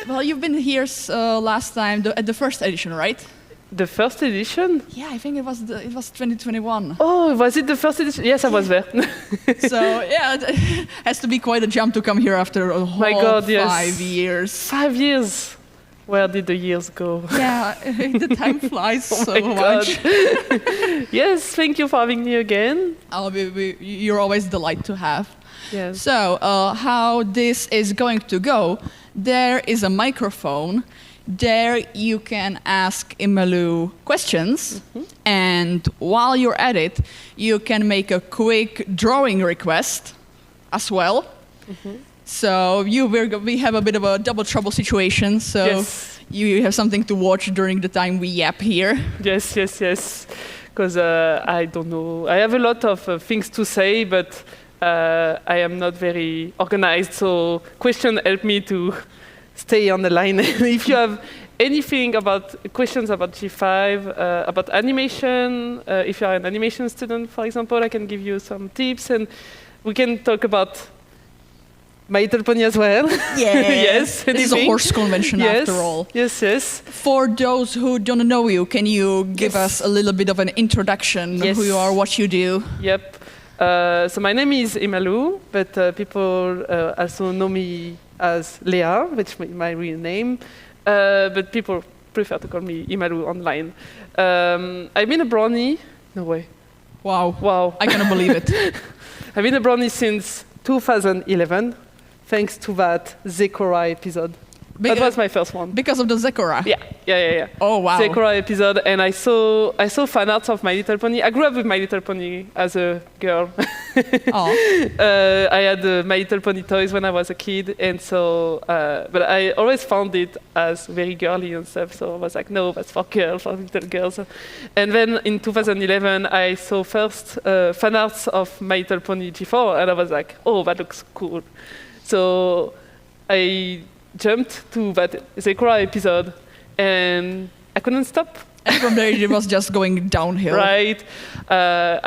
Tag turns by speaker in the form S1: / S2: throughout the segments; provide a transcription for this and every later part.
S1: Well, you've been here last time at the first edition, right?
S2: The first edition?
S1: Yeah, I think it was 2021.
S2: Oh, was it the first edition? Yes, I was there.
S1: So yeah, it has to be quite a jump to come here after a whole
S2: My God, yes.
S1: 5 years.
S2: 5 years. Where did the years go?
S1: Yeah, the time flies
S2: Oh
S1: so
S2: my
S1: much.
S2: God. Yes, thank you for having me again.
S1: You're always a delight to have.
S2: Yes.
S1: So, how this is going to go, there is a microphone. There you can ask Imalou questions. And while you're at it, you can make a quick drawing request as well. So we have a bit of a double trouble situation. So
S2: Yes.
S1: you have something to watch during the time we yap here.
S2: Yes. Because I don't know. I have a lot of things to say, but I am not very organized. So question help me to stay on the line. If you have anything about questions about G5, about animation, if you are an animation student, for example, I can give you some tips, and we can talk about My Little Pony as well.
S1: Yeah.
S2: Yes.
S1: This is a
S2: anything.
S1: horse convention
S2: Yes.
S1: after all.
S2: Yes.
S1: For those who don't know you, can you give
S2: Yes.
S1: us a little bit of an introduction?
S2: Yes.
S1: Who you are, what you do?
S2: Yep. So my name is Imalou, but people also know me as Lea, which is my real name. But people prefer to call me Imalou online. I've been a brownie. No way.
S1: Wow. I cannot believe it.
S2: I've been a brownie since 2011, thanks to that Zekora episode. That was my first one.
S1: Because of the Zekora?
S2: Yeah.
S1: Oh, wow.
S2: Zekora episode, and I saw fan arts of My Little Pony. I grew up with My Little Pony as a girl.
S1: Oh.
S2: I had My Little Pony toys when I was a kid, and so, but I always found it as very girly and stuff, so I was like, no, that's for girls, for little girls. And then in 2011, I saw first fan arts of My Little Pony G4, and I was like, oh, that looks cool. So I jumped to that Zekora episode, and I couldn't stop.
S1: And from there, it was just going downhill.
S2: Right. There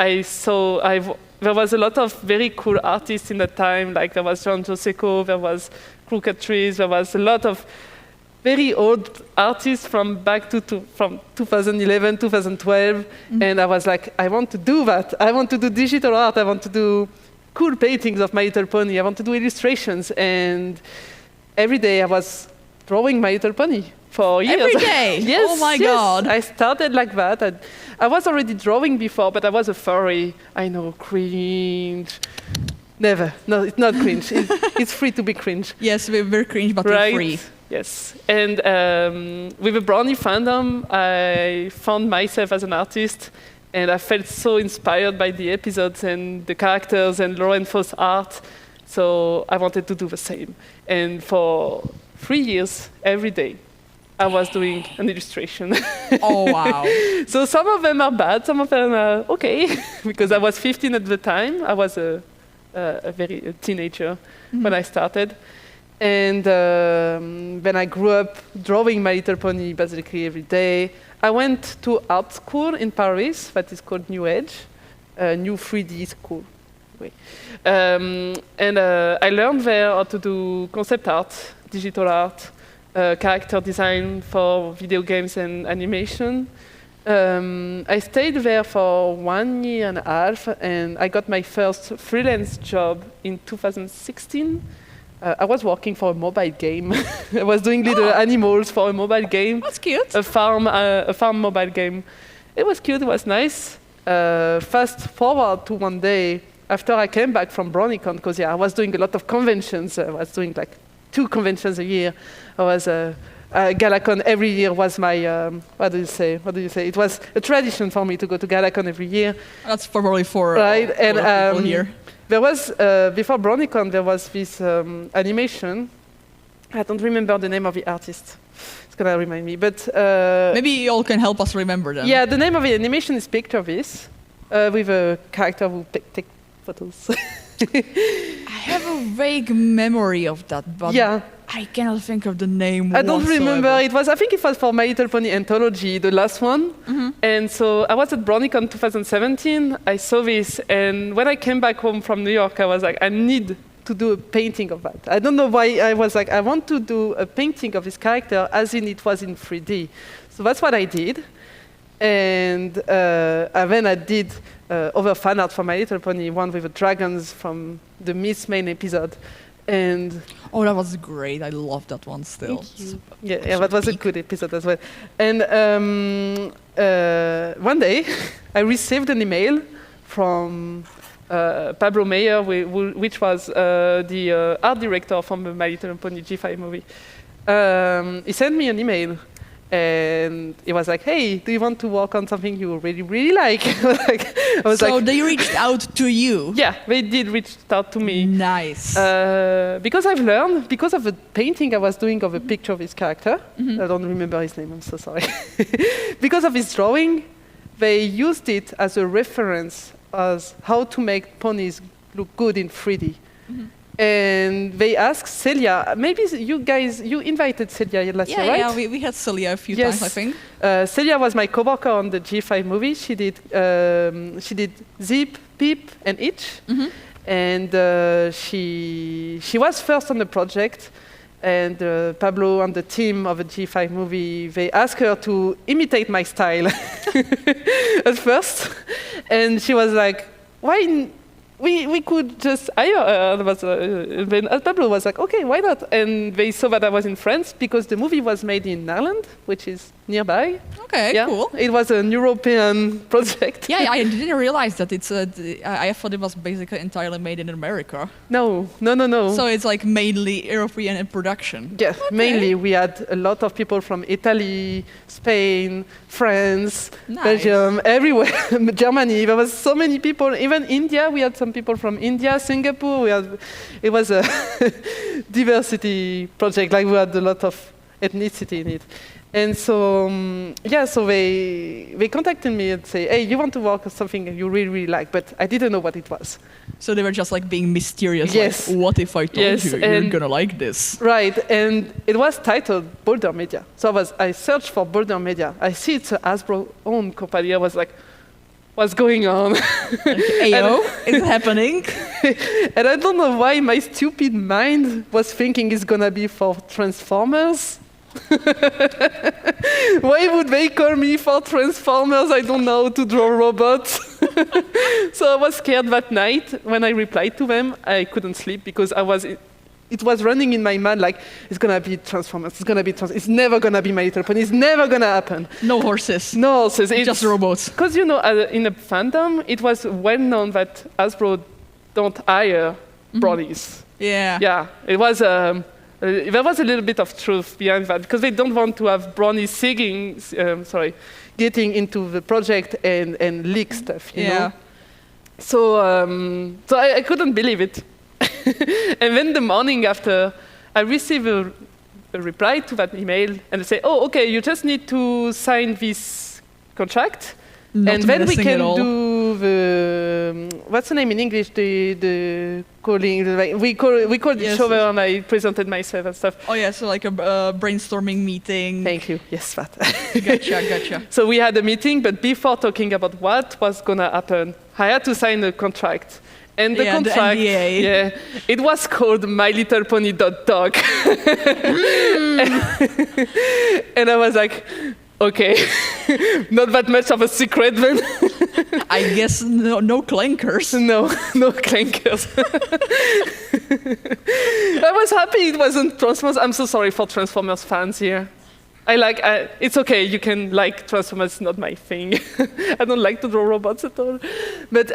S2: was a lot of very cool artists in that time, like there was John Joseko, there was Crooked Trees, there was a lot of very old artists from 2011, 2012, and I was like, I want to do that. I want to do digital art. I want to do cool paintings of My Little Pony. I want to do illustrations, and every day I was drawing My Little Pony for years.
S1: Every day?
S2: Yes.
S1: Oh my God.
S2: I started like that. I was already drawing before, but I was a furry. I know, cringe. Never. No, it's not cringe. It's free to be cringe.
S1: Yes, we're cringe, but we're free.
S2: Yes. And with the brownie fandom, I found myself as an artist, and I felt so inspired by the episodes and the characters and Lauren Foss' art. So I wanted to do the same. And for 3 years, every day, I was doing an illustration.
S1: Oh, wow.
S2: So some of them are bad, some of them are okay, because I was 15 at the time. I was a teenager when I started. And when I grew up drawing My Little Pony basically every day, I went to art school in Paris that is called New Edge, New 3D school. And I learned there how to do concept art, digital art, character design for video games and animation. I stayed there for 1 year and a half, and I got my first freelance job in 2016. I was working for a mobile game. I was doing little animals for a mobile game.
S1: That's cute.
S2: A farm mobile game. It was cute, it was nice. Fast forward to one day, after I came back from PonyCon, because I was doing a lot of conventions. I was doing like 2 conventions a year. I was Galacon every year was my what do you say? It was a tradition for me to go to Galacon every year.
S1: That's probably for
S2: right. And
S1: people here.
S2: There was before PonyCon there was this animation. I don't remember the name of the artist. It's gonna remind me, but
S1: maybe you all can help us remember them.
S2: Yeah, the name of the animation is Picture This, with a character who take photos.
S1: I have a vague memory of that, but
S2: yeah.
S1: I cannot think of the name.
S2: I don't remember.
S1: whatsoever.
S2: I think it was for My Little Pony Anthology, the last one. And so I was at PonyCon 2017. I saw this, and when I came back home from New York, I was like, I need to do a painting of that. I don't know why I was like, I want to do a painting of this character as in it was in 3D. So that's what I did. And then I did other fan art for My Little Pony, one with the dragons from the Miss main episode. And
S1: Oh, that was great. I love that one still.
S2: yeah, that was a good episode as well. And one day, I received an email from Pablo Meyer, which was the art director from the My Little Pony G5 movie. He sent me an email, and he was like, "Hey, do you want to work on something you really, really like?"
S1: So they reached out to you.
S2: Yeah, they did reach out to me.
S1: Nice.
S2: Because I've learned, because of the painting I was doing of a picture of his character, I don't remember his name, I'm so sorry. Because of his drawing, they used it as a reference as how to make ponies look good in 3D. And they asked Celia, maybe you invited Celia last year, right?
S1: Yeah, we had Celia a few times, I think.
S2: Celia was my coworker on the G5 movie. She did Zip, Peep, and Itch. And she was first on the project. And Pablo and the team of the G5 movie, they asked her to imitate my style at first. And she was like, why? We could just hire her. Then Pablo was like, okay, why not? And they saw that I was in France because the movie was made in Ireland, which is nearby.
S1: Okay, cool.
S2: It was an European project.
S1: Yeah, I didn't realize that it's I thought it was basically entirely made in America.
S2: No.
S1: So it's like mainly European in production.
S2: Yes, mainly we had a lot of people from Italy, Spain, France, Belgium, everywhere, Germany. There was so many people. Even India, we had some people from India, Singapore. It was a diversity project. Like we had a lot of ethnicity in it. And so, so they contacted me and say, hey, you want to work on something you really, really like, but I didn't know what it was.
S1: So they were just like being mysterious.
S2: Yes.
S1: Like, what if I told you you're gonna like this?
S2: Right, and it was titled Boulder Media. So I searched for Boulder Media. I see it's a Hasbro-owned company. I was like, what's going on?
S1: Ayo, it's happening.
S2: And I don't know why my stupid mind was thinking it's gonna be for Transformers. Why would they call me for Transformers? I don't know, to draw robots. So I was scared that night when I replied to them. I couldn't sleep because it was running in my mind like, it's gonna be Transformers, it's never gonna be My Little Pony, it's never gonna happen.
S1: No horses.
S2: No horses.
S1: Just robots.
S2: Because, in the fandom, it was well known that Hasbro don't hire bronies.
S1: Yeah.
S2: Yeah, it was... there was a little bit of truth behind that because they don't want to have bronies getting into the project and leak stuff, you know? So I couldn't believe it. And then the morning after, I received a reply to that email and they say, oh, okay, you just need to sign this contract. And then we can do the, what's the name in English? The calling, we called each other and I presented myself and stuff.
S1: Oh yeah, so like a brainstorming meeting.
S2: Thank you, yes, that.
S1: Gotcha.
S2: So we had a meeting, but before talking about what was gonna happen, I had to sign a contract. And the contract,
S1: the NDA.
S2: It was called My Little Pony Dog. And I was like, okay, not that much of a secret then.
S1: I guess no clankers.
S2: No clankers. I was happy it wasn't Transformers. I'm so sorry for Transformers fans here. It's okay, you can like Transformers, it's not my thing. I don't like to draw robots at all. But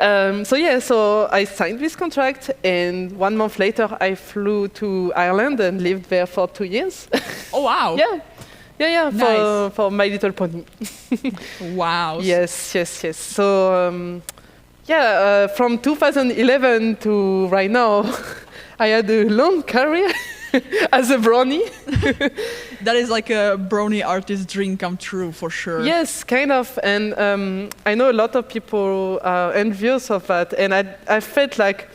S2: so I signed this contract and 1 month later I flew to Ireland and lived there for 2 years.
S1: Oh wow.
S2: Yeah,
S1: nice.
S2: for My Little Pony.
S1: Wow.
S2: Yes. So, from 2011 to right now, I had a long career as a brony.
S1: That is like a brony artist dream come true, for sure.
S2: Yes, kind of. And I know a lot of people are envious of that. And I felt like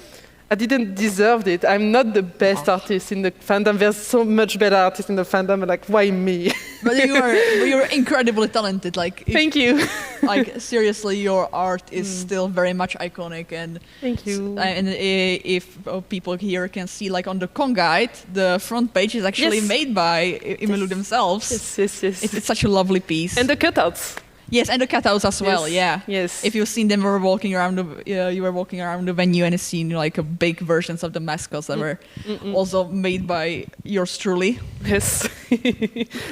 S2: I didn't deserve it. I'm not the best artist in the fandom. There's so much better artists in the fandom. Like, why me?
S1: But you're incredibly talented. Like,
S2: Thank you.
S1: Like, seriously, your art is still very much iconic. And
S2: Thank you.
S1: And if people here can see, like on the con guide, the front page is actually
S2: Yes.
S1: made by Imalou themselves.
S2: Yes.
S1: It's such a lovely piece.
S2: And the cutouts.
S1: Yes, and the cutouts as well.
S2: Yes.
S1: Yeah.
S2: Yes.
S1: If you've seen them, we were walking around you were walking around the venue and seen like a big versions of the mascots that were also made by yours truly.
S2: Yes.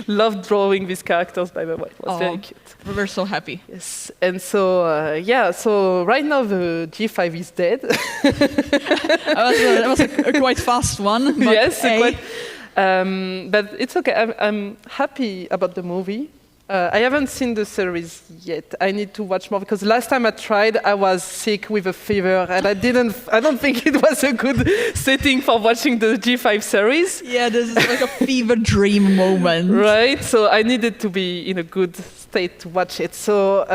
S2: Loved drawing these characters, by the way. It was very cute.
S1: We're so happy.
S2: Yes. And so, so right now the G5 is dead.
S1: That was a quite fast one. But
S2: Yes,
S1: hey,
S2: quite. But it's okay. I'm happy about the movie. I haven't seen the series yet. I need to watch more because last time I tried, I was sick with a fever, and I don't think it was a good setting for watching the G5 series.
S1: Yeah, this is like a fever dream moment.
S2: Right. So I needed to be in a good state to watch it. So,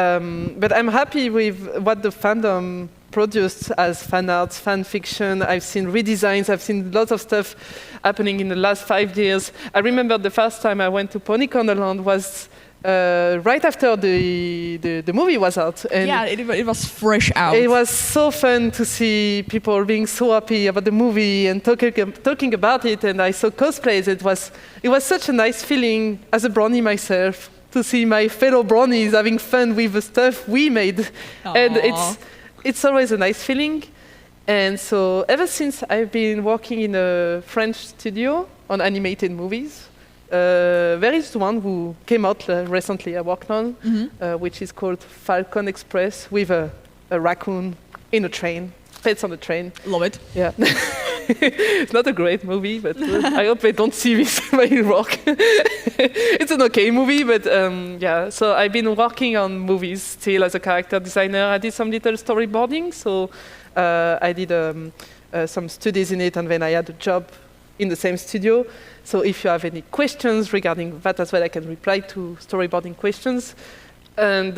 S2: but I'm happy with what the fandom produced as fan arts, fan fiction. I've seen redesigns. I've seen lots of stuff happening in the last 5 years. I remember the first time I went to PonyCon Holland was right after the movie was out. And
S1: Yeah, it was fresh out.
S2: it was so fun to see people being so happy about the movie and talking about it. And I saw cosplays. It was such a nice feeling as a brownie myself to see my fellow brownies having fun with the stuff we made. And it's always a nice feeling. And so ever since I've been working in a French studio on animated movies, there is one who came out recently I worked on, which is called Falcon Express with a raccoon in a train. Pets on a train.
S1: Love it.
S2: Yeah. It's not a great movie, but I hope they don't see this my work. It's an okay movie, but yeah. So I've been working on movies still as a character designer. I did some little storyboarding, so I did some studies in it, and then I had a job in the same studio. So if you have any questions regarding that as well, I can reply to storyboarding questions. And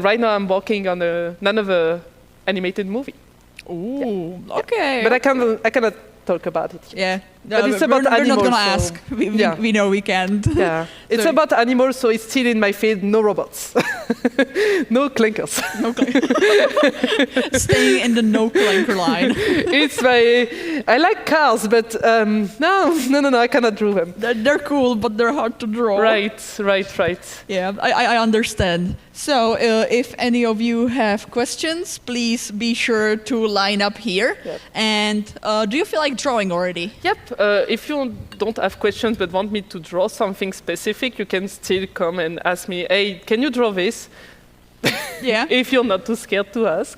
S2: right now I'm working on another animated movie.
S1: Ooh, okay.
S2: But I cannot talk about it yet.
S1: Yeah.
S2: But it's about
S1: we're not
S2: animals,
S1: gonna
S2: so-
S1: ask. We know we can't.
S2: Yeah, it's
S1: So-
S2: about animals, so it's still in my field. No robots, no clankers.
S1: Staying in the no clanker line.
S2: I like cars, but no, I cannot draw them.
S1: They're cool, but they're hard to draw.
S2: Right.
S1: Yeah, I understand. So if any of you have questions, please be sure to line up here.
S2: Yep.
S1: And do you feel like drawing already?
S2: Yep. If you don't have questions but want me to draw something specific, you can still come and ask me, hey, can you draw this?
S1: Yeah.
S2: If you're not too scared to ask.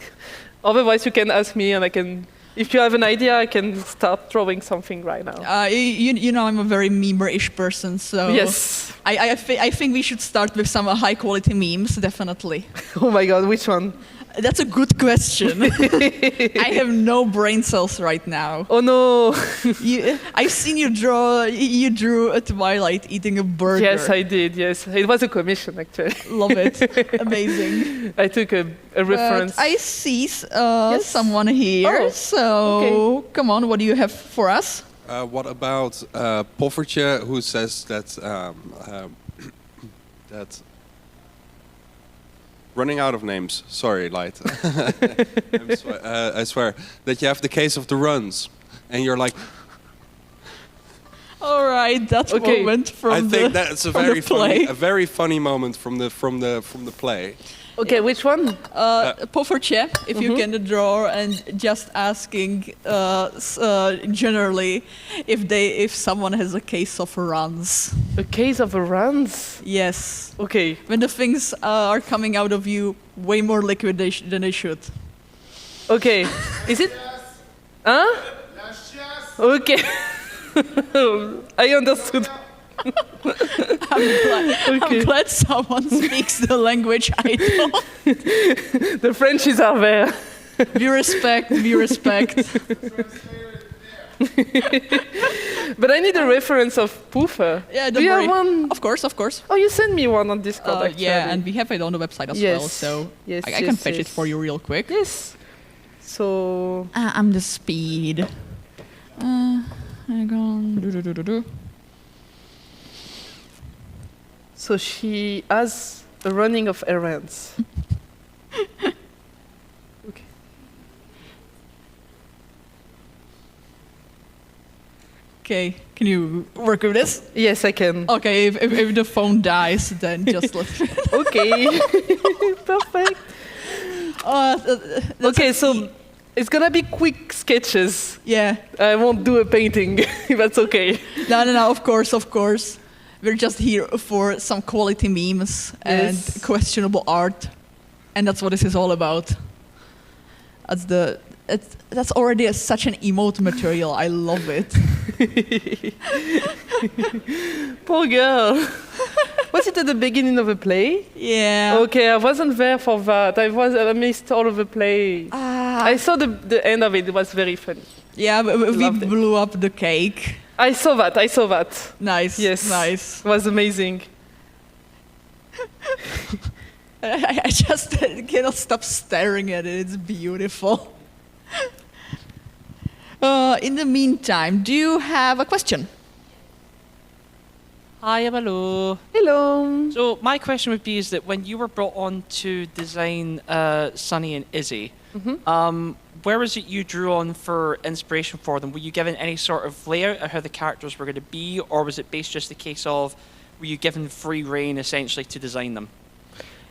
S2: Otherwise, you can ask me and I can, if you have an idea, I can start drawing something right now.
S1: You know I'm a very meme-ish person, so
S2: Yes.
S1: I think we should start with some high-quality memes, definitely.
S2: Oh my God, which one?
S1: That's a good question. I have no brain cells right now.
S2: Oh no.
S1: I've seen you draw. You drew a Twilight eating a burger.
S2: Yes, I did, yes. It was a commission, actually.
S1: Love it. Amazing.
S2: I took a reference.
S1: But I see someone here.
S2: Oh,
S1: so come on, what do you have for us?
S3: What about Poffertje, who says that that running out of names. Sorry, Light. I swear that you have the case of the runs, and you're like.
S1: All right, that moment from
S3: I think that's a very
S1: play.
S3: very funny moment from the play.
S2: Okay, which one?
S1: Poffertje, if you can draw, and just asking generally if someone has a case of runs.
S2: A case of runs?
S1: Yes.
S2: Okay.
S1: When the things are coming out of you way more liquid than they should.
S2: Okay. Is it? Huh? Okay. I understood.
S1: I'm glad someone speaks the language I don't.
S2: The Frenchies are there.
S1: We respect.
S2: But I need a reference of Poofer.
S1: Yeah,
S2: do you
S1: worry.
S2: have one?
S1: Of course.
S2: Oh, you sent me one on Discord, actually.
S1: Yeah, and we have it on the website as well, so
S2: Yes,
S1: I can fetch it for you real quick.
S2: Yes. So
S1: I'm the speed. Hang on. Do.
S2: so she has a running of errands. Okay.
S1: Okay, can you work with this?
S2: Yes, I can.
S1: Okay, if the phone dies, then just let.
S2: Okay. Perfect.
S1: That's
S2: Okay, so it's gonna be quick sketches.
S1: yeah.
S2: I won't do a painting. That's okay.
S1: No. Of course. We're just here for some quality memes and
S2: Yes.
S1: questionable art, and that's what this is all about. That's already such an emote material. I love it.
S2: Poor girl. Was it at the beginning of the play?
S1: Yeah.
S2: Okay, I wasn't there for that. I missed all of the play. I saw the end of it. It was very funny.
S1: Yeah, we
S2: Loved it.
S1: blew up the cake.
S2: I saw that.
S1: Nice.
S2: Yes.
S1: Nice.
S2: It was amazing.
S1: I just cannot stop staring at it. It's beautiful. In the meantime, do you have a question?
S4: Hi, Imalou.
S2: Hello.
S4: So my question would be is that when you were brought on to design Sunny and Izzy, where was it you drew on for inspiration for them? Were you given any sort of layout of how the characters were going to be, or was it based just the case of were you given free reign essentially to design them?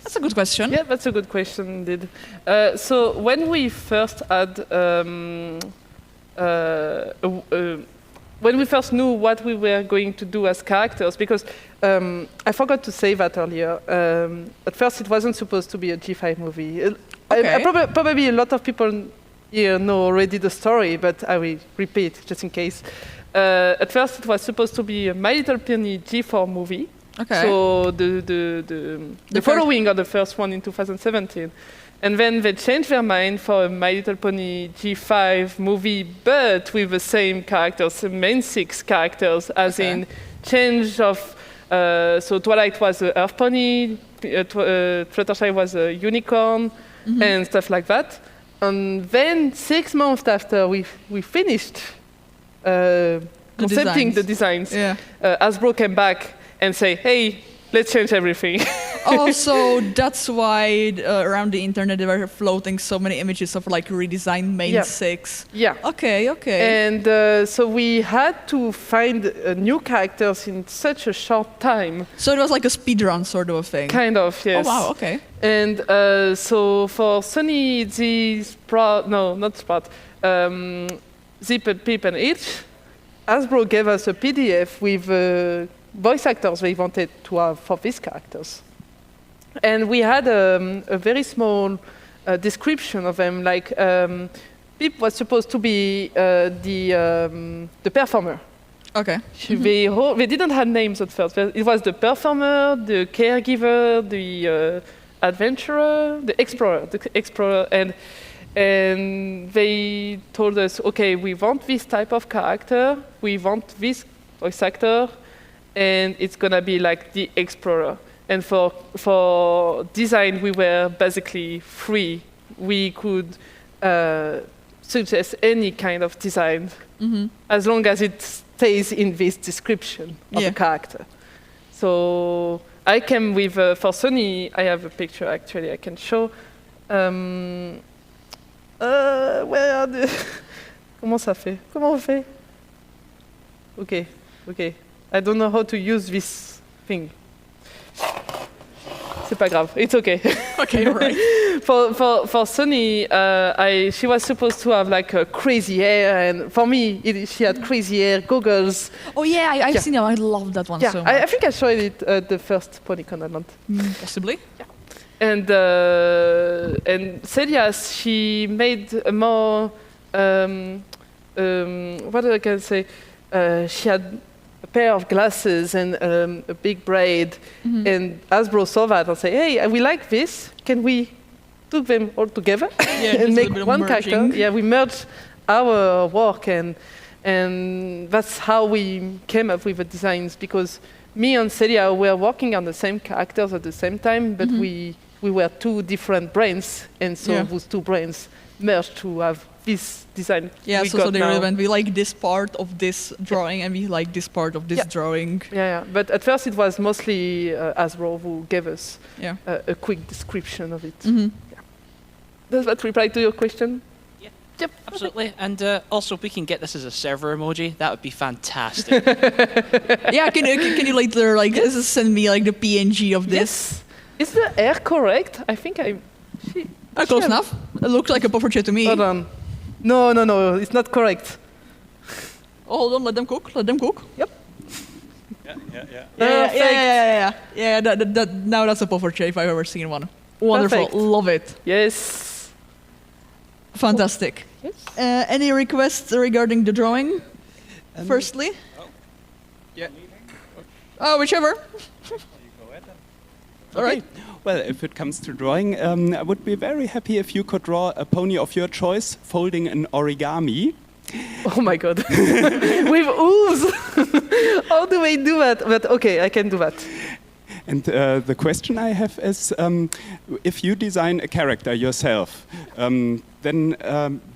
S1: That's a good question.
S2: Yeah, that's a good question indeed. So when we first had, when we first knew what we were going to do as characters, because I forgot to say that earlier. At first, it wasn't supposed to be a G5 movie.
S1: Okay.
S2: Probably a lot of people here know already the story, but I will repeat just in case. At first, it was supposed to be a My Little Pony G4 movie.
S1: Okay.
S2: So the following of the first one in 2017. And then they changed their mind for a My Little Pony G5 movie, but with the same characters, the main 6 characters, as
S1: Okay.
S2: in change of, so Twilight was a Earth Pony, Fluttershy was a unicorn, and stuff like that. And then 6 months after we finished concepting the designs,
S1: Yeah.
S2: Hasbro came back and say, hey, let's change everything.
S1: Oh, so that's why around the internet there were floating so many images of like redesigned main
S2: Yeah.
S1: 6.
S2: Yeah.
S1: Okay.
S2: And so we had to find new characters in such a short time.
S1: So it was like a speedrun sort of a thing.
S2: Kind of, yes.
S1: Oh wow. Okay.
S2: And so for Sunny, Zip, Pip, and Itch, Hasbro gave us a PDF with voice actors they wanted to have for these characters. And we had a very small description of them, like Pip was supposed to be the performer.
S1: Okay.
S2: They didn't have names at first. It was the performer, the caregiver, the adventurer, the explorer, and they told us, okay, we want this type of character, we want this voice actor, and it's gonna be like the explorer. And for design, we were basically free. We could suggest any kind of design as long as it stays in this description of
S1: Yeah.
S2: the character. So I came with, for Sunny, I have a picture actually I can show. Where are the... Comment ça fait? Comment on fait? Okay. I don't know how to use this thing. C'est pas grave. It's okay.
S1: Okay. All right.
S2: For Sunny, she was supposed to have like a crazy hair, and for me, she had crazy hair, goggles.
S1: Oh yeah, I've
S2: Yeah.
S1: seen it. I love that one
S2: Yeah,
S1: so much.
S2: I think I showed it at the first PonyCon Holland.
S1: Possibly.
S2: And Celia, she made a more what I can say. She had a pair of glasses and a big braid, and Hasbro saw that and say, "Hey, we like this. Can we do them all together
S1: Yeah, just a
S2: and make
S1: bit of
S2: one character?"
S1: merging.
S2: Yeah, we merged our work, and that's how we came up with the designs, because me and Celia were working on the same characters at the same time, but we we were two different brains, and so
S1: Yeah.
S2: those two brains merged to have this design.
S1: Yeah,
S2: we
S1: so
S2: got
S1: they
S2: now.
S1: really went, we like this part of this drawing and we like this part of this
S2: Yeah.
S1: drawing.
S2: Yeah, but at first it was mostly Hasbro who gave us
S1: Yeah.
S2: a quick description of it.
S1: Hmm.
S2: Does that reply to your question?
S4: Yeah.
S2: Yep.
S4: Absolutely. And also, if we can get this as a server emoji, that would be fantastic.
S1: Yeah, can you later like send me like the PNG of this?
S2: Yes. Is the air correct? I think I.
S1: Close enough. It looks like a puffer chair to me.
S2: Hold on. No, it's not correct.
S1: Oh, hold on, let them cook. Let them cook.
S2: Yep.
S1: Yeah. Now that's a puffer chair if I've ever seen one. Wonderful.
S2: Perfect.
S1: Love it.
S2: Yes.
S1: Fantastic.
S2: Yes.
S1: Any requests regarding the drawing? Firstly?
S5: Yeah.
S1: Oh, whichever. All
S5: Okay.
S1: right.
S5: Well, if it comes to drawing, I would be very happy if you could draw a pony of your choice folding an origami.
S2: Oh my god. With ooze. How do I do that? But okay, I can do that.
S5: And the question I have is, if you design a character yourself, then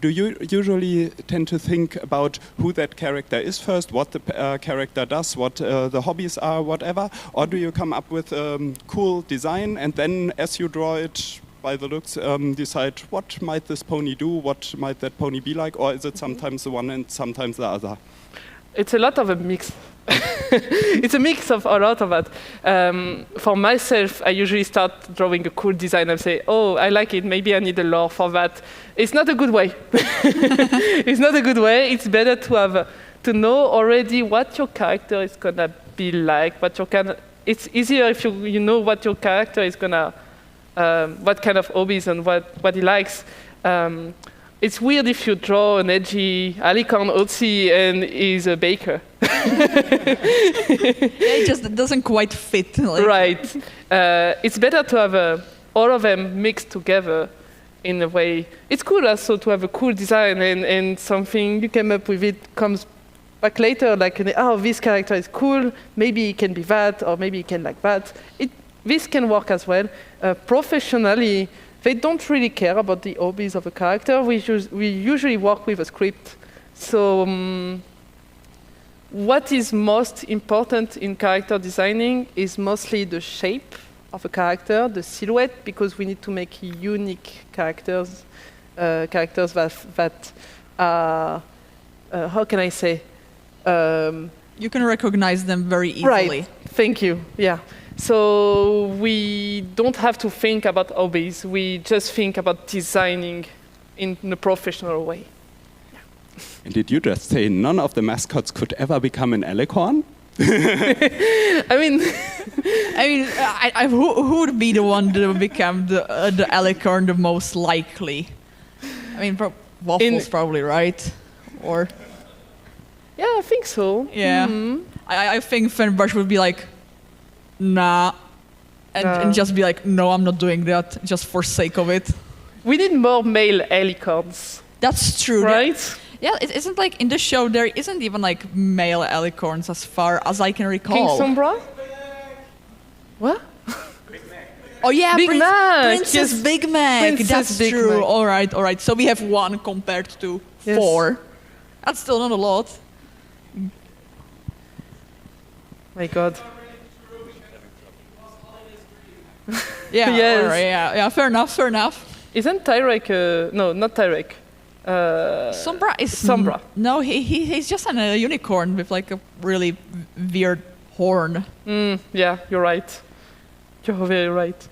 S5: do you usually tend to think about who that character is first, what the character does, what the hobbies are, whatever? Or do you come up with a cool design and then as you draw it by the looks, decide what might this pony do, what might that pony be like? Or is it sometimes the one and sometimes the other?
S2: It's a lot of a mix. It's a mix of a lot of that. For myself, I usually start drawing a cool design and say, oh, I like it, maybe I need a lore for that. It's not a good way. It's not a good way. It's better to have to know already what your character is gonna be like. It's easier if you know what your character is gonna, what kind of hobbies and what he likes. It's weird if you draw an edgy alicorn Otzi and he's a baker.
S1: It just doesn't quite fit. Like.
S2: Right. It's better to have all of them mixed together in a way. It's cool also to have a cool design and something you came up with it comes back later, like, oh, this character is cool, maybe he can be that, or maybe he can like that. This can work as well. Professionally, they don't really care about the hobbies of a character. We usually work with a script. So what is most important in character designing is mostly the shape of a character, the silhouette, because we need to make unique characters, characters that are, how can I say?
S1: You can recognize them very easily.
S2: Right, thank you, yeah. So we don't have to think about hobbies, we just think about designing in a professional way.
S5: And did you just say none of the mascots could ever become an alicorn?
S2: I mean,
S1: who would be the one to become the alicorn the most likely? I mean, Waffles probably, right? Or
S2: yeah, I think so.
S1: yeah, I think Fenbrush would be like, nah, and just be like, no, I'm not doing that, just for sake of it.
S2: We need more male alicorns.
S1: That's true,
S2: right?
S1: Yeah, it isn't like in the show there isn't even like male alicorns as far as I can recall.
S2: King Sombra? What?
S1: Oh yeah,
S2: Big Mac.
S1: Princess
S2: Yes.
S1: Big Mac.
S2: Princess
S1: That's
S2: Big
S1: true.
S2: Mac.
S1: All right. So we have one compared to
S2: Yes.
S1: 4. That's still not a lot.
S2: My God.
S1: Yeah.
S2: Yes.
S1: All right, yeah. Fair enough.
S2: Isn't Tyrek? No, not Tyrek.
S1: Sombra is
S2: Sombra.
S1: No, he's just a unicorn with like a really weird horn.
S2: Yeah, you're right. You're very right.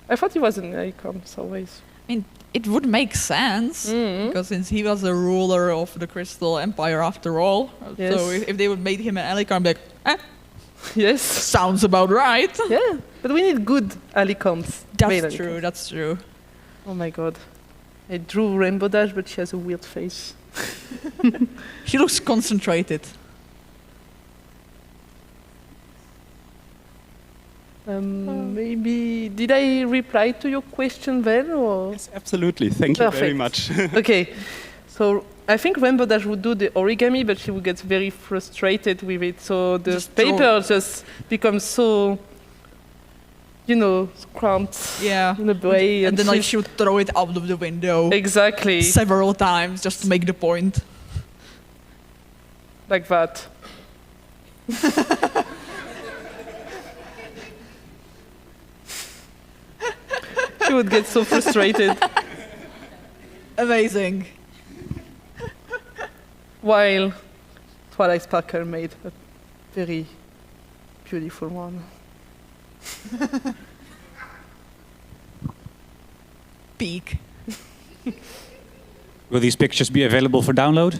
S2: I thought he was an icon always.
S1: I mean, it would make sense because since he was the ruler of the Crystal Empire after all.
S2: Yes.
S1: So if they would make him an alicorn, I'd be like,
S2: Yes.
S1: sounds about right.
S2: Yeah, but we need good alicons. male
S1: That's
S2: alicons.
S1: true. That's true.
S2: Oh my God. I drew Rainbow Dash, but she has a weird face.
S1: She looks concentrated.
S2: Maybe did I reply to your question then, or?
S5: Yes, absolutely. Thank you very much.
S2: Okay, so I think Rainbow Dash would do the origami, but she would get very frustrated with it. So the
S1: Just draw.
S2: paper just becomes so crumbs
S1: Yeah.
S2: in a way.
S1: And then like she would throw it out of the window
S2: Exactly.
S1: several times just to make the point.
S2: Like that. She would get so frustrated.
S1: Amazing.
S2: While Twilight Sparkle made a very beautiful one.
S1: Peak.
S6: Will these pictures be available for download?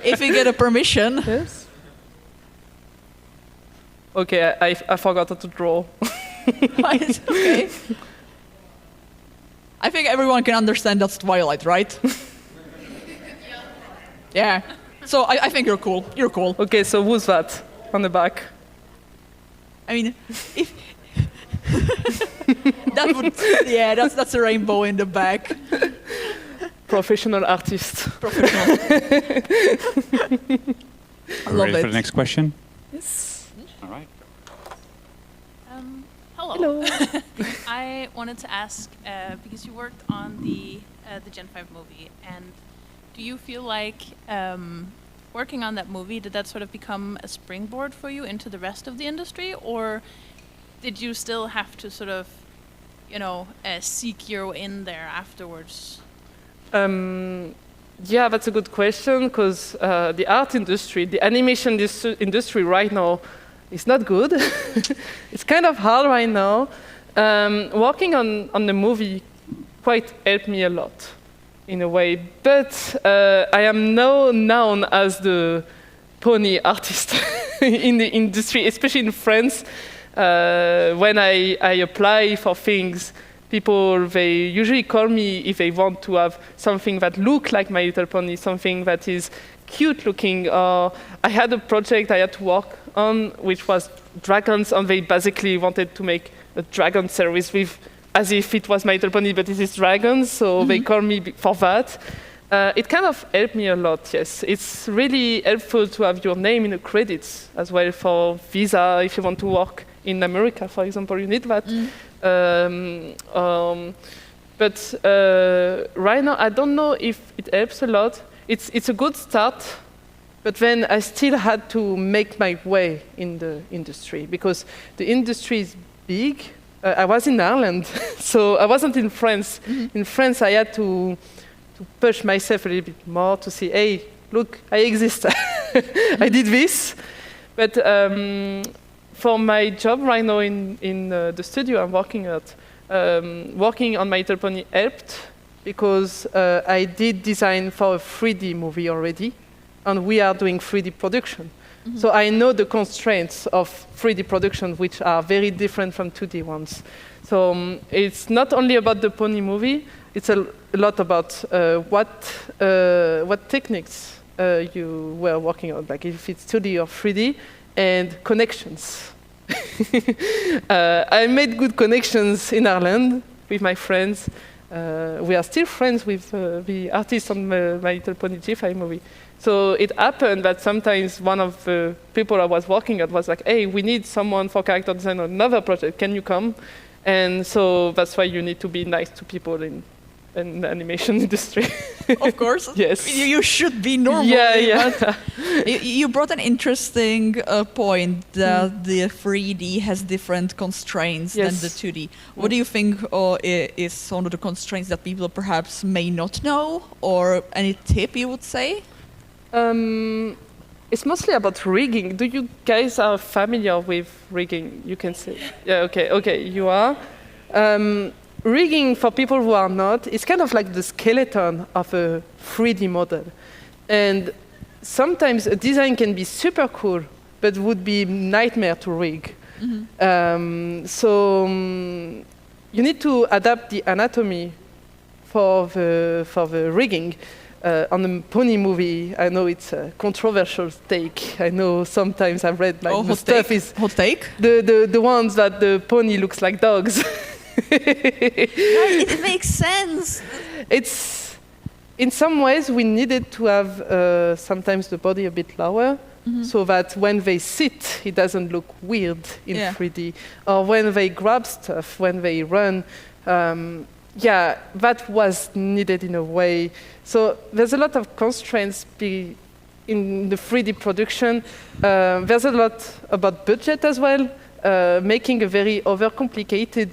S1: If we get a permission.
S2: Yes. Okay, I forgot how to draw.
S1: It's okay. I think everyone can understand that's Twilight, right? Yeah. So I think you're cool. You're cool.
S2: Okay, so who's that on the back?
S1: I mean, if that would, yeah, that's a rainbow in the back.
S2: Professional artist.
S1: Professional. I love
S6: Ready for
S1: it.
S6: the next question?
S2: Yes.
S6: All right.
S7: Hello. I wanted to ask because you worked on the Gen 5 movie, and do you feel like working on that movie, did that sort of become a springboard for you into the rest of the industry, or did you still have to sort of, seek your way in there afterwards?
S2: Yeah, that's a good question, because the art industry, the animation industry right now is not good. It's kind of hard right now. Working on the movie quite helped me a lot, in a way. But I am now known as the pony artist in the industry, especially in France. When I apply for things, people, they usually call me if they want to have something that looks like My Little Pony, something that is cute looking. I had a project I had to work on, which was dragons, and they basically wanted to make a dragon series with, as if it was My Little Pony, but it is dragons, so they call me for that. It kind of helped me a lot, yes. It's really helpful to have your name in the credits as well for visa, if you want to work in America, for example, you need that. But right now, I don't know if it helps a lot. It's a good start, but then I still had to make my way in the industry, because the industry is big. I was in Ireland, so I wasn't in France. In France, I had to push myself a little bit more to see, hey, look, I exist. I did this. But for my job right now in the studio I'm working at, working on My Little Pony helped, because I did design for a 3D movie already, and we are doing 3D production. So I know the constraints of 3D production, which are very different from 2D ones. So it's not only about the pony movie, it's a lot about what techniques you were working on, like if it's 2D or 3D, and connections. I made good connections in Ireland with my friends. We are still friends with the artist on My Little Pony G5 movie. So it happened that sometimes one of the people I was working at was like, hey, we need someone for character design on another project, can you come? And so that's why you need to be nice to people in the animation industry.
S1: Of course.
S2: Yes.
S1: You should be normal.
S2: Yeah.
S1: But you brought an interesting point that the 3D has different constraints than the 2D. What do you think is some of the constraints that people perhaps may not know, or any tip you would say?
S2: It's mostly about rigging. Do you guys are familiar with rigging? You can say, yeah, okay, you are. Rigging, for people who are not, is kind of like the skeleton of a 3D model. And sometimes a design can be super cool, but would be nightmare to rig. So you need to adapt the anatomy for the rigging. On the pony movie, I know it's a controversial take. I know sometimes I've read like the stuff is
S1: hot take.
S2: The ones that the pony looks like dogs.
S1: It makes sense.
S2: It's in some ways we needed to have sometimes the body a bit lower so that when they sit, it doesn't look weird in
S1: Yeah.
S2: 3D. Or when they grab stuff, when they run, that was needed in a way. So there's a lot of constraints in the 3D production. There's a lot about budget as well. Making a very overcomplicated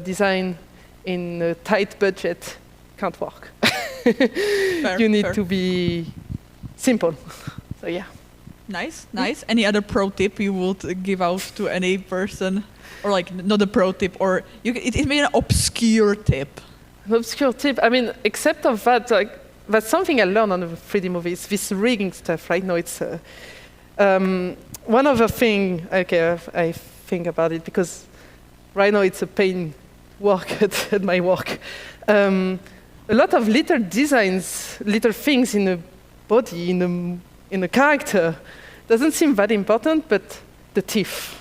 S2: design in a tight budget can't work. You need to be simple. So yeah.
S1: Nice, nice. Any other pro tip you would give out to any person? Or like, not a pro tip, or it may be an obscure tip.
S2: An obscure tip. I mean, except of that, like that's something I learned on a 3D movie. It's this rigging stuff. Right now, it's one other thing. Okay, I think about it because right now it's a pain work at my work. A lot of little designs, little things in a body, in a character, doesn't seem that important, but the teeth.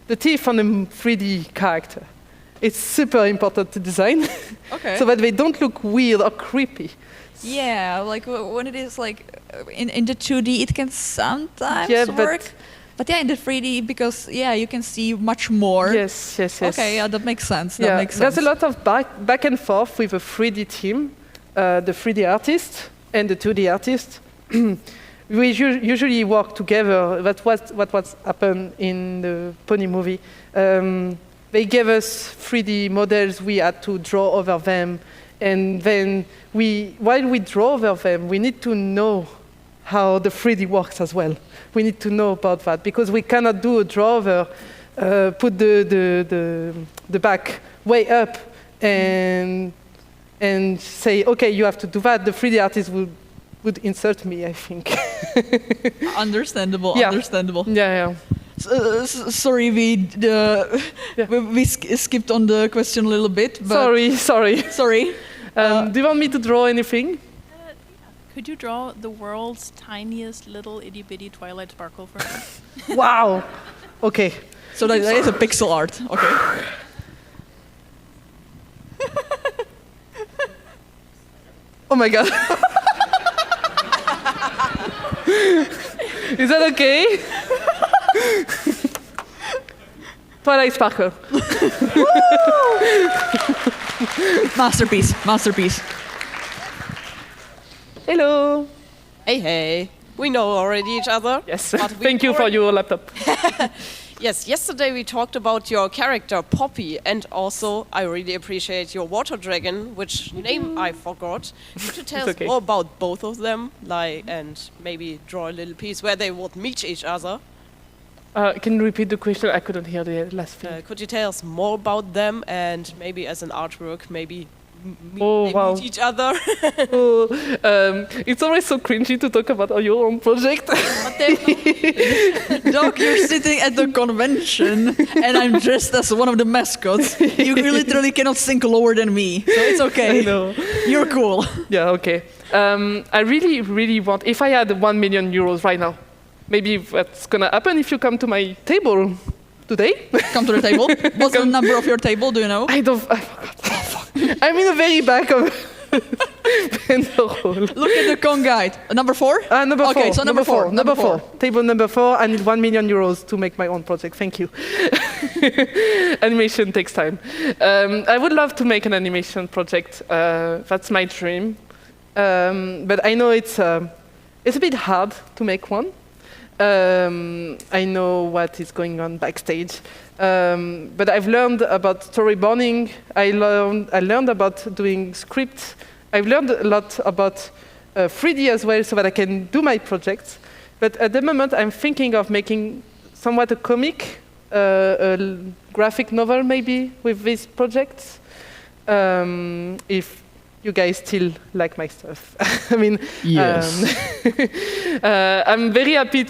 S2: The teeth on a 3D character. It's super important to design,
S1: Okay.
S2: so that they don't look weird or creepy.
S1: Yeah, like when it is like in the 2D, it can sometimes
S2: Yeah, but-
S1: work. But yeah, in the 3D, because you can see much more.
S2: Yes.
S1: Okay, yeah, that makes sense. That makes sense.
S2: There's a lot of back and forth with a 3D team, the 3D artist and the 2D artist. We usually work together. That was what happened in the Pony movie. They gave us 3D models. We had to draw over them, and then while we draw over them, we need to know how the 3D works as well. We need to know about that because we cannot do a draw over, put the back way up, and say, okay, you have to do that. The 3D artist would insert me, I think.
S1: Understandable.
S2: Yeah.
S1: Understandable.
S2: Yeah.
S1: Sorry, we skipped on the question a little bit. But
S2: Sorry.
S1: Sorry.
S2: Do you want me to draw anything?
S7: Could you draw the world's tiniest little itty bitty Twilight sparkle for me?
S2: Wow. Okay.
S1: So that is a pixel art. Okay.
S2: Oh my god. Is that okay? Twilight sparkle.
S1: Masterpiece. Masterpiece.
S2: Hello.
S8: Hey, we know already each other.
S2: Yes.
S8: But we
S2: Thank you for your laptop.
S8: Yes, yesterday we talked about your character Poppy, and also I really appreciate your water dragon, which name I forgot. Could you tell us
S2: okay.
S8: more about both of them, and maybe draw a little piece where they would meet each other?
S2: Can you repeat the question? I couldn't hear the last thing.
S8: Could you tell us more about them, and maybe as an artwork, maybe
S2: Oh, wow.
S8: meet each other?
S2: It's always so cringy to talk about your own project.
S1: Doc, you're sitting at the convention, and I'm dressed as one of the mascots. You literally cannot sink lower than me, so it's okay.
S2: I know.
S1: You're cool.
S2: Yeah, okay. I really, really want, if I had 1 million euros right now, maybe what's gonna happen if you come to my table today?
S1: Come to the table. What's the number of your table? Do you know?
S2: I forgot. Oh, fuck. I'm in the very back of vendor hall.
S1: Look at the con guide. Number 4?
S2: Number four.
S1: Okay, so number four.
S2: Number four. Table number 4. I need 1 million euros to make my own project. Thank you. Animation takes time. I would love to make an animation project. That's my dream. But I know it's a bit hard to make one. I know what is going on backstage. But I've learned about storyboarding. I learned about doing scripts. I've learned a lot about 3D as well, so that I can do my projects. But at the moment, I'm thinking of making somewhat a comic, a graphic novel maybe with these projects. If you guys still like my stuff. I mean,
S1: Yes.
S2: I'm very happy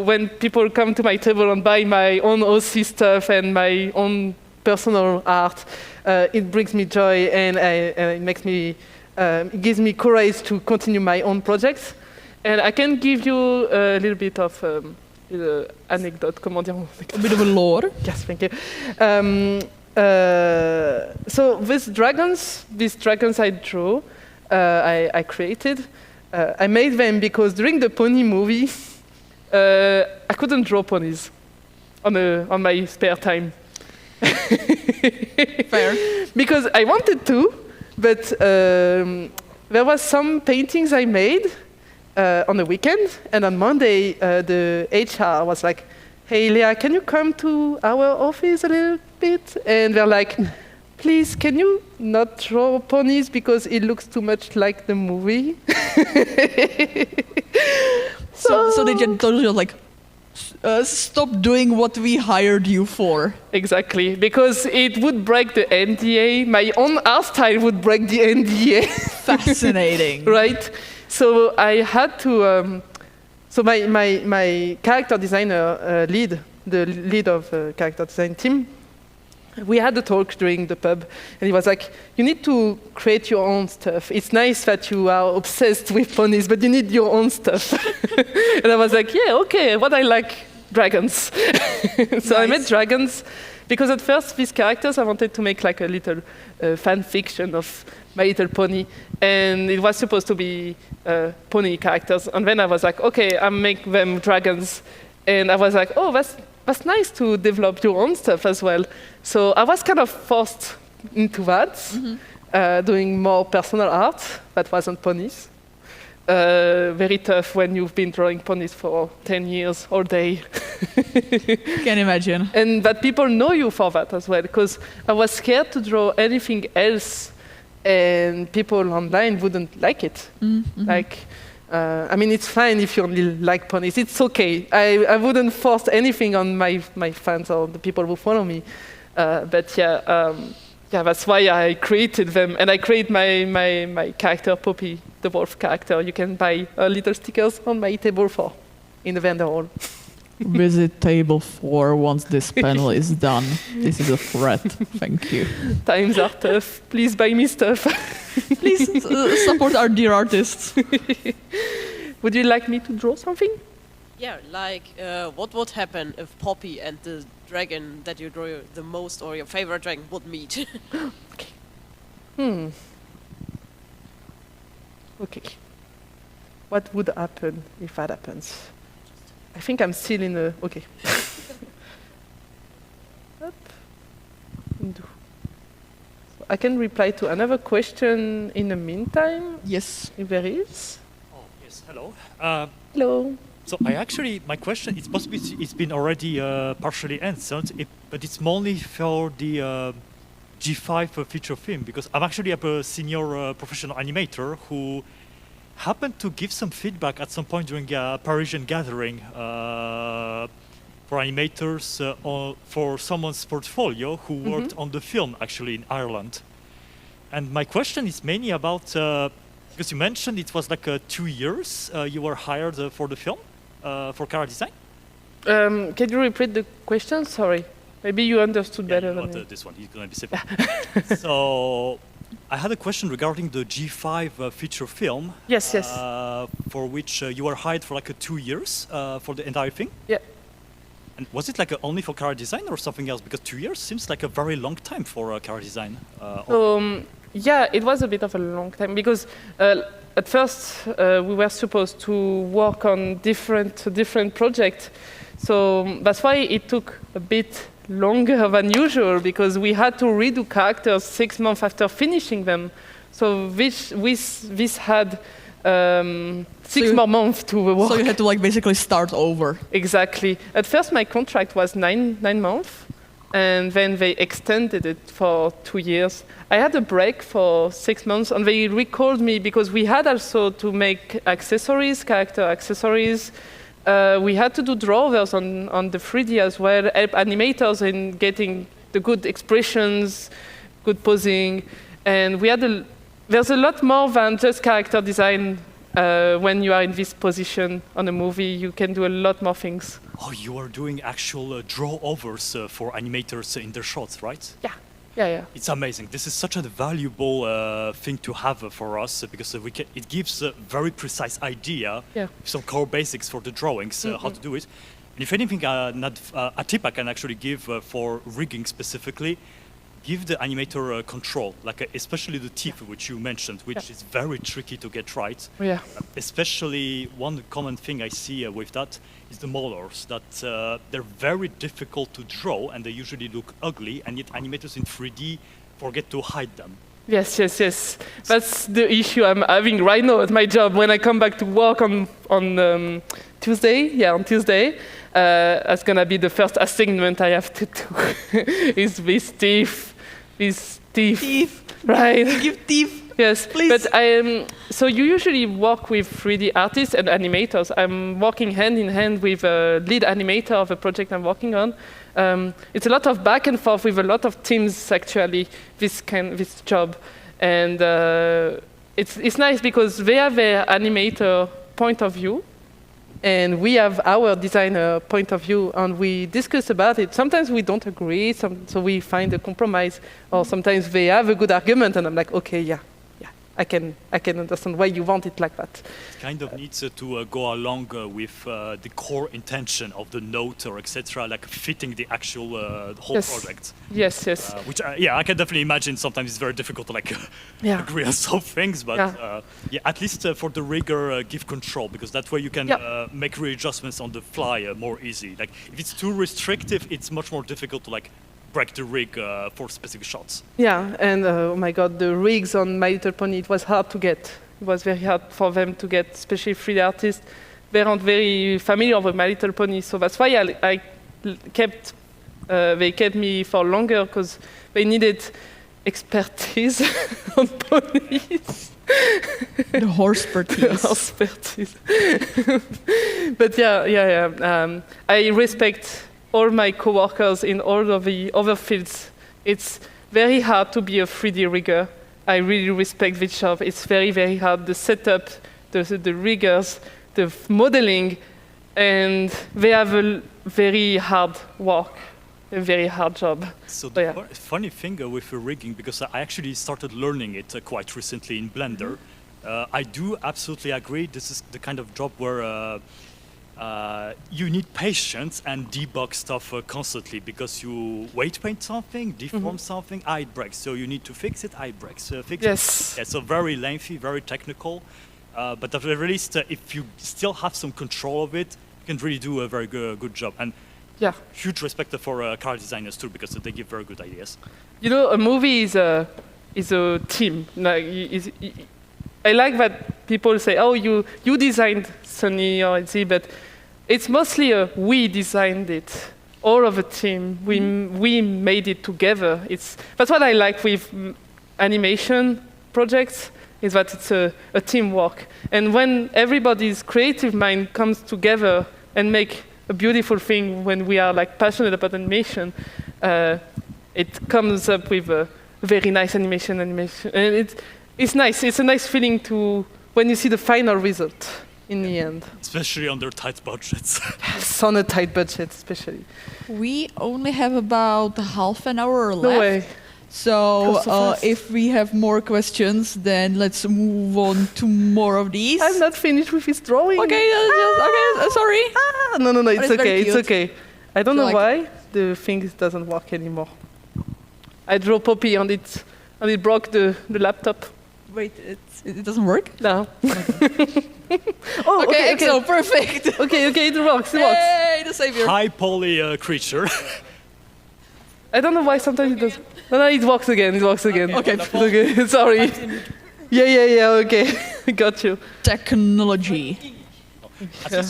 S2: when people come to my table and buy my own OC stuff and my own personal art. It brings me joy, and it makes me, it gives me courage to continue my own projects. And I can give you a little bit of anecdote, comment dire?
S1: A bit of a lore.
S2: Yes, thank you. So these dragons I drew, I created, I made them because during the Pony movie, I couldn't draw ponies on my spare time.
S1: Fair.
S2: Because I wanted to, but there was some paintings I made on the weekend, and on Monday the HR was like, "Hey, Leah, can you come to our office a little bit?" And they're like, "Please, can you not draw ponies because it looks too much like the movie?"
S1: So they just told you like, stop doing what we hired you for.
S2: Exactly, because it would break the NDA. My own art style would break the NDA.
S1: Fascinating.
S2: Right? So I had to. So my character designer the lead of character design team, we had a talk during the pub, and he was like, "You need to create your own stuff. It's nice that you are obsessed with ponies, but you need your own stuff." And I was like, "Yeah, okay. What I like, dragons." So I made dragons, because at first these characters I wanted to make like a little fan fiction of My Little Pony, and it was supposed to be pony characters. And then I was like, "Okay, I'll make them dragons," and I was like, "Oh, that's nice to develop your own stuff as well." So I was kind of forced into that, doing more personal art that wasn't ponies. Very tough when you've been drawing ponies for 10 years all day.
S1: Can imagine.
S2: And that people know you for that as well, because I was scared to draw anything else and people online wouldn't like it. Like, I mean, it's fine if you only like ponies. It's okay. I wouldn't force anything on my fans or the people who follow me. But yeah, that's why I created them. And I create my character, Poppy, the wolf character. You can buy little stickers on my table 4 in the vendor hall.
S1: Visit table 4 once this panel is done. This is a threat. Thank you.
S2: Times are tough. Please buy me stuff.
S1: Please support our dear artists.
S2: Would you like me to draw something?
S8: Yeah, like what would happen if Poppy and the dragon that you draw the most or your favorite dragon would meet?
S2: Okay. What would happen if that happens? I think I'm still in a... Okay. Up. Undo. So I can reply to another question in the meantime,
S1: Yes.
S2: if there is.
S9: Oh, yes, hello.
S2: Hello.
S9: So my question, it's possible it's been already partially answered, but it's mainly for the G5 feature film, because I'm actually a senior professional animator who happened to give some feedback at some point during a Parisian gathering for animators for someone's portfolio who worked on the film actually in Ireland. And my question is mainly about, because you mentioned it was like 2 years you were hired for the film, for character design?
S2: Can you repeat the question? Sorry. Maybe you understood better than me.
S9: This one, he's going to be simple. So I had a question regarding the G5 feature film.
S2: Yes, yes.
S9: For which you were hired for like 2 years for the entire thing?
S2: Yeah.
S9: And was it like only for character design or something else? Because 2 years seems like a very long time for character design.
S2: Yeah, it was a bit of a long time because at first we were supposed to work on different projects. So that's why it took a bit longer than usual, because we had to redo characters 6 months after finishing them. So this had 6 more months to work.
S1: So you had to like basically start over.
S2: Exactly. At first my contract was nine months, and then they extended it for 2 years. I had a break for 6 months, and they recalled me because we had also to make accessories, character accessories. We had to do drawers on the 3D as well, help animators in getting the good expressions, good posing. And there's a lot more than just character design. When you are in this position on a movie, you can do a lot more things.
S9: Oh, you are doing actual draw-overs for animators in their shots, right?
S2: Yeah.
S9: It's amazing. This is such a valuable thing to have for us because it gives a very precise idea, some core basics for the drawings, how to do it. And if anything, a tip I can actually give for rigging specifically, give the animator control, like especially the teeth, which you mentioned, which is very tricky to get right.
S2: Yeah.
S9: Especially one common thing I see with that is the molars, that they're very difficult to draw and they usually look ugly, and yet animators in 3D forget to hide them.
S2: Yes, yes, yes. That's the issue I'm having right now at my job. When I come back to work on Tuesday, on Tuesday, that's gonna be the first assignment I have to do. Is these teeth, right?
S1: Give teeth.
S2: Yes,
S1: Please.
S2: but so you usually work with 3D artists and animators. I'm working hand in hand with a lead animator of a project I'm working on. It's a lot of back and forth with a lot of teams actually, this job. And it's nice because they have their animator point of view and we have our designer point of view and we discuss about it. Sometimes we don't agree, so we find a compromise, or sometimes they have a good argument and I'm like, okay, yeah, I can understand why you want it like that.
S9: It kind of needs to go along with the core intention of the note or etc., like fitting the actual whole project.
S2: Yes, yes.
S9: Which, I can definitely imagine sometimes it's very difficult to agree on some things, but at least for the rigor, give control, because that way you can make readjustments on the fly more easy. Like if it's too restrictive, it's much more difficult to break the rig for specific shots.
S2: Yeah, and oh my God, the rigs on My Little Pony, it was hard to get. It was very hard for them to get, especially 3D artists. They aren't very familiar with My Little Pony, so that's why they kept me for longer, because they needed expertise on ponies.
S1: The horse expertise.
S2: Horse expertise. But I respect all my coworkers in all of the other fields. It's very hard to be a 3D rigger. I really respect this job. It's very, very hard. The setup, the riggers, the modeling, and they have a very hard work, a very hard job.
S9: So the funny thing with the rigging, because I actually started learning it quite recently in Blender, I do absolutely agree. This is the kind of job where you need patience and debug stuff constantly, because you weight paint something, deform something, it breaks. So you need to fix it, it breaks. Fix it.
S2: Yes.
S9: Yeah, so very lengthy, very technical. But at the very least, if you still have some control of it, you can really do a very good job. And huge respect for car designers too, because they give very good ideas.
S2: You know, a movie is a team. I like that people say, "Oh, you designed Sunny or Izzy," but it's mostly we designed it. All of a team. We made it together. That's what I like with animation projects, is that it's a teamwork. And when everybody's creative mind comes together and make a beautiful thing, when we are passionate about animation, it comes up with a very nice animation. And it's nice. It's a nice feeling when you see the final result in the end.
S9: Especially under tight budgets.
S2: Yes, on a tight budget, especially.
S1: We only have about half an hour left.
S2: No way.
S1: So if we have more questions, then let's move on to more of these.
S2: I'm not finished with his drawing.
S1: Okay, sorry.
S2: No, it's
S1: it's very
S2: okay, it's
S1: cute.
S2: okay. I don't know
S1: like
S2: why the thing doesn't work anymore. I drew Poppy and it broke the laptop.
S1: Wait, it doesn't work?
S2: No.
S1: Okay, so perfect.
S2: Okay, it works.
S1: Hey, the savior.
S9: High poly creature.
S2: I don't know why sometimes it does. No, it works again. Okay. Sorry. Yeah. Okay. Got you.
S1: Technology.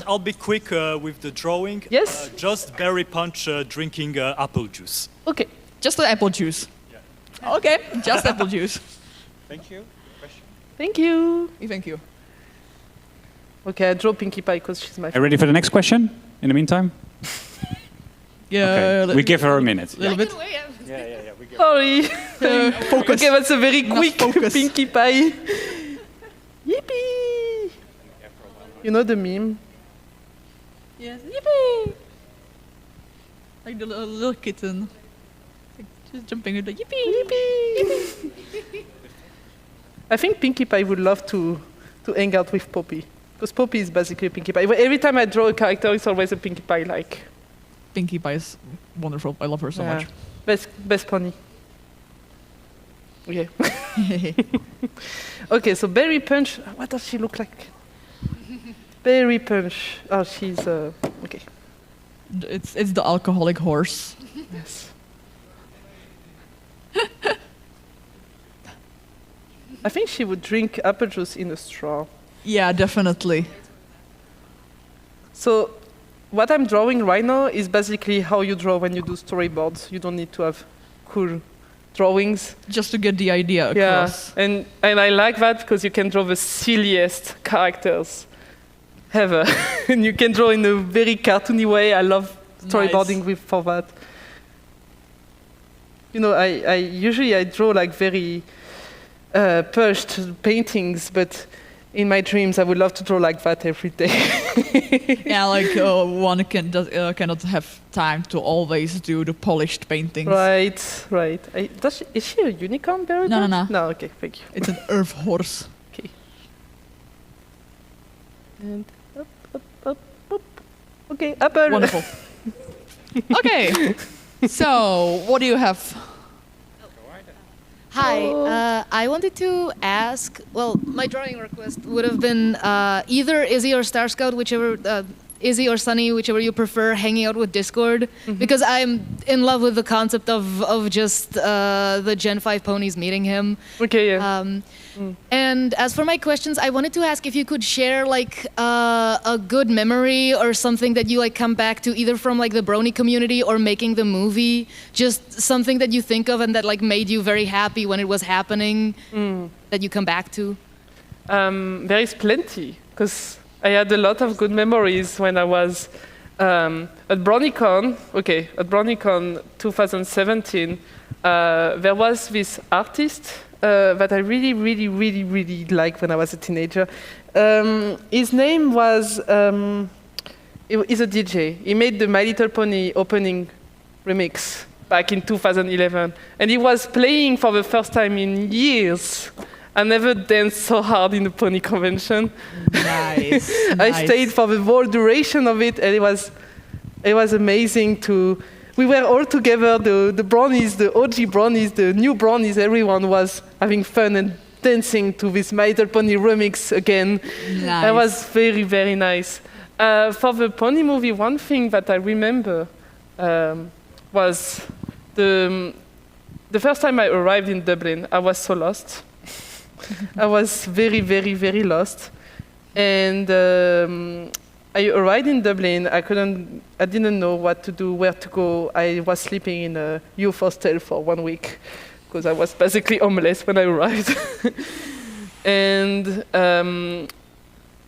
S9: I'll be quick with the drawing.
S2: Yes.
S9: Just berry punch drinking apple juice.
S2: Okay.
S1: Just the apple juice. Yeah. Okay, just apple juice.
S9: Thank you.
S2: Thank you.
S1: Thank you.
S2: Okay, I draw Pinkie Pie because she's my
S6: Are you ready for the next question in the meantime?
S1: Yeah.
S6: Okay. We give her a minute.
S1: Little bit.
S9: Yeah. We go.
S2: Sorry.
S1: Focus.
S2: Okay, that's a very quick
S1: focus.
S2: Pinkie Pie. Yippee! You know the meme?
S1: Yes. Yippee! Like the little kitten. Like just jumping with the yippee!
S2: I think Pinkie Pie would love to hang out with Poppy. Because Poppy is basically Pinkie Pie. Every time I draw a character, it's always a Pinkie Pie-like.
S1: Pinkie Pie is wonderful. I love her so much.
S2: Best pony. Okay. Okay, so Berry Punch. What does she look like? Berry Punch. Oh, she's okay.
S1: It's the alcoholic horse.
S2: Yes. I think she would drink apple juice in a straw.
S1: Yeah, definitely.
S2: So, what I'm drawing right now is basically how you draw when you do storyboards. You don't need to have cool drawings.
S1: Just to get the idea across.
S2: Yeah, and I like that because you can draw the silliest characters ever. And you can draw in a very cartoony way. I love storyboarding for that. You know, I usually draw like very pushed paintings, but in my dreams I would love to draw like that every day.
S1: Yeah, like one cannot have time to always do the polished paintings.
S2: Right. Is she a unicorn, Barry?
S1: No.
S2: No, okay, thank you.
S1: It's an earth horse.
S2: Okay. And up. Okay, apple.
S1: Wonderful. Okay. So, what do you have?
S10: Hi, I wanted to ask, well, my drawing request would have been either Izzy or Star Scout, whichever, Izzy or Sunny, whichever you prefer, hanging out with Discord, because I'm in love with the concept of just the Gen 5 ponies meeting him.
S2: Okay, yeah.
S10: And as for my questions, I wanted to ask if you could share like a good memory or something that you like come back to, either from like the Brony community or making the movie, just something that you think of and that like made you very happy when it was happening, that you come back to.
S2: There is plenty, because I had a lot of good memories when I was at BronyCon. Okay, at BronyCon 2017, there was this artist that I really liked when I was a teenager. His name was, he's a DJ. He made the My Little Pony opening remix back in 2011. And he was playing for the first time in years. I never danced so hard in a pony convention.
S1: Nice.
S2: I stayed for the whole duration of it, and it was amazing to. We were all together, the bronies, the OG bronies, the new bronies. Everyone was having fun and dancing to this My Little Pony remix again.
S1: Nice.
S2: That was very nice. For the pony movie, one thing that I remember was the first time I arrived in Dublin. I was so lost. I was very lost, and I arrived in Dublin. I didn't know what to do, where to go. I was sleeping in a youth hostel for 1 week because I was basically homeless when I arrived. And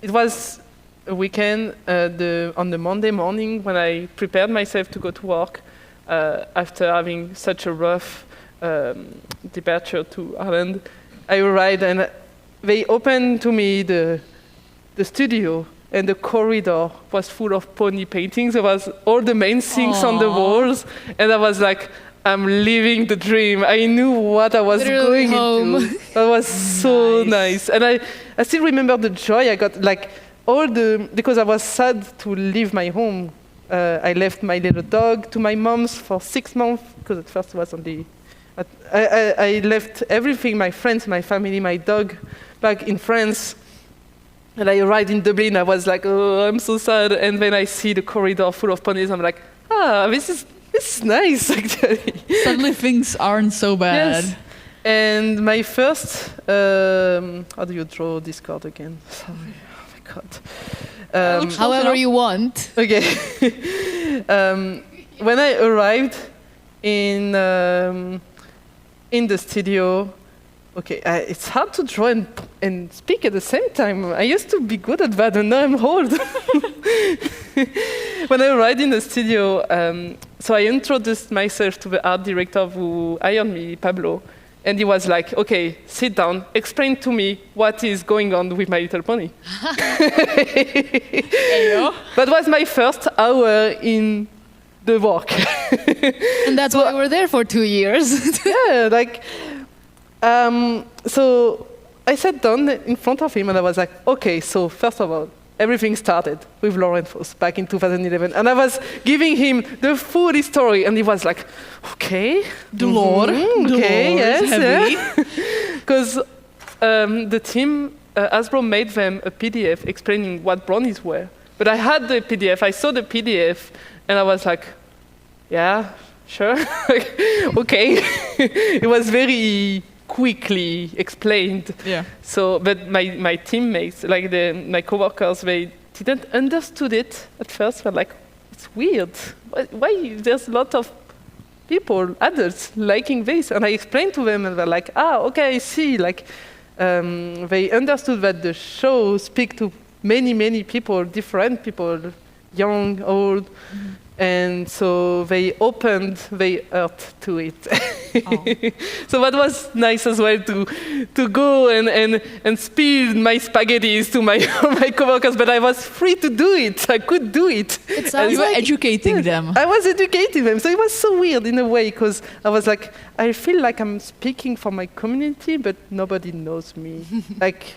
S2: it was a weekend. On the Monday morning, when I prepared myself to go to work after having such a rough departure to Ireland, I arrived and they opened to me the studio, and the corridor was full of pony paintings. There was all the main things on the walls, and I was like, I'm living the dream. I knew what I was
S10: Literally
S2: going
S10: home.
S2: into. That was so nice. And I still remember the joy I got, like because I was sad to leave my home. I left my little dog to my mom's for 6 months, because at first it was only I left everything, my friends, my family, my dog, back in France. And I arrived in Dublin, I was like, oh, I'm so sad. And then I see the corridor full of ponies, I'm like, this is nice, actually.
S1: Suddenly things aren't so bad.
S2: Yes. And my first, how do you draw this card again? Sorry, oh my God.
S10: However you want.
S2: Okay. When I arrived in the studio, okay, it's hard to draw and speak at the same time. I used to be good at that, and now I'm old. When I arrived in the studio, so I introduced myself to the art director who hired me, Pablo, and he was like, okay, sit down, explain to me what is going on with My Little Pony. That was my first hour in the work.
S10: And that's why we're there for 2 years.
S2: Yeah, like, so I sat down in front of him and I was like, okay, so first of all, everything started with Lawrence Foss back in 2011. And I was giving him the full story, and he was like, okay.
S1: The lore.
S2: Okay,
S1: The lore is heavy.
S2: Because the team, Hasbro made them a PDF explaining what brownies were. But I had the PDF, I saw the PDF, and I was like, yeah, sure, okay. It was very quickly explained.
S1: Yeah.
S2: So, but my teammates, like my coworkers, they didn't understood it at first. They're like, it's weird. Why there's a lot of people, adults, liking this? And I explained to them, and they're like, okay, I see. Like, they understood that the show speak to many people, different people, young, old. Mm-hmm. And so they opened their heart to it. So that was nice as well to go and spill my spaghettis to my my coworkers, but I was free to do it. I could do it.
S10: It sounds
S1: You were
S10: like
S1: educating them.
S2: I was educating them, so it was so weird in a way because I was like, I feel like I'm speaking for my community, but nobody knows me. Like,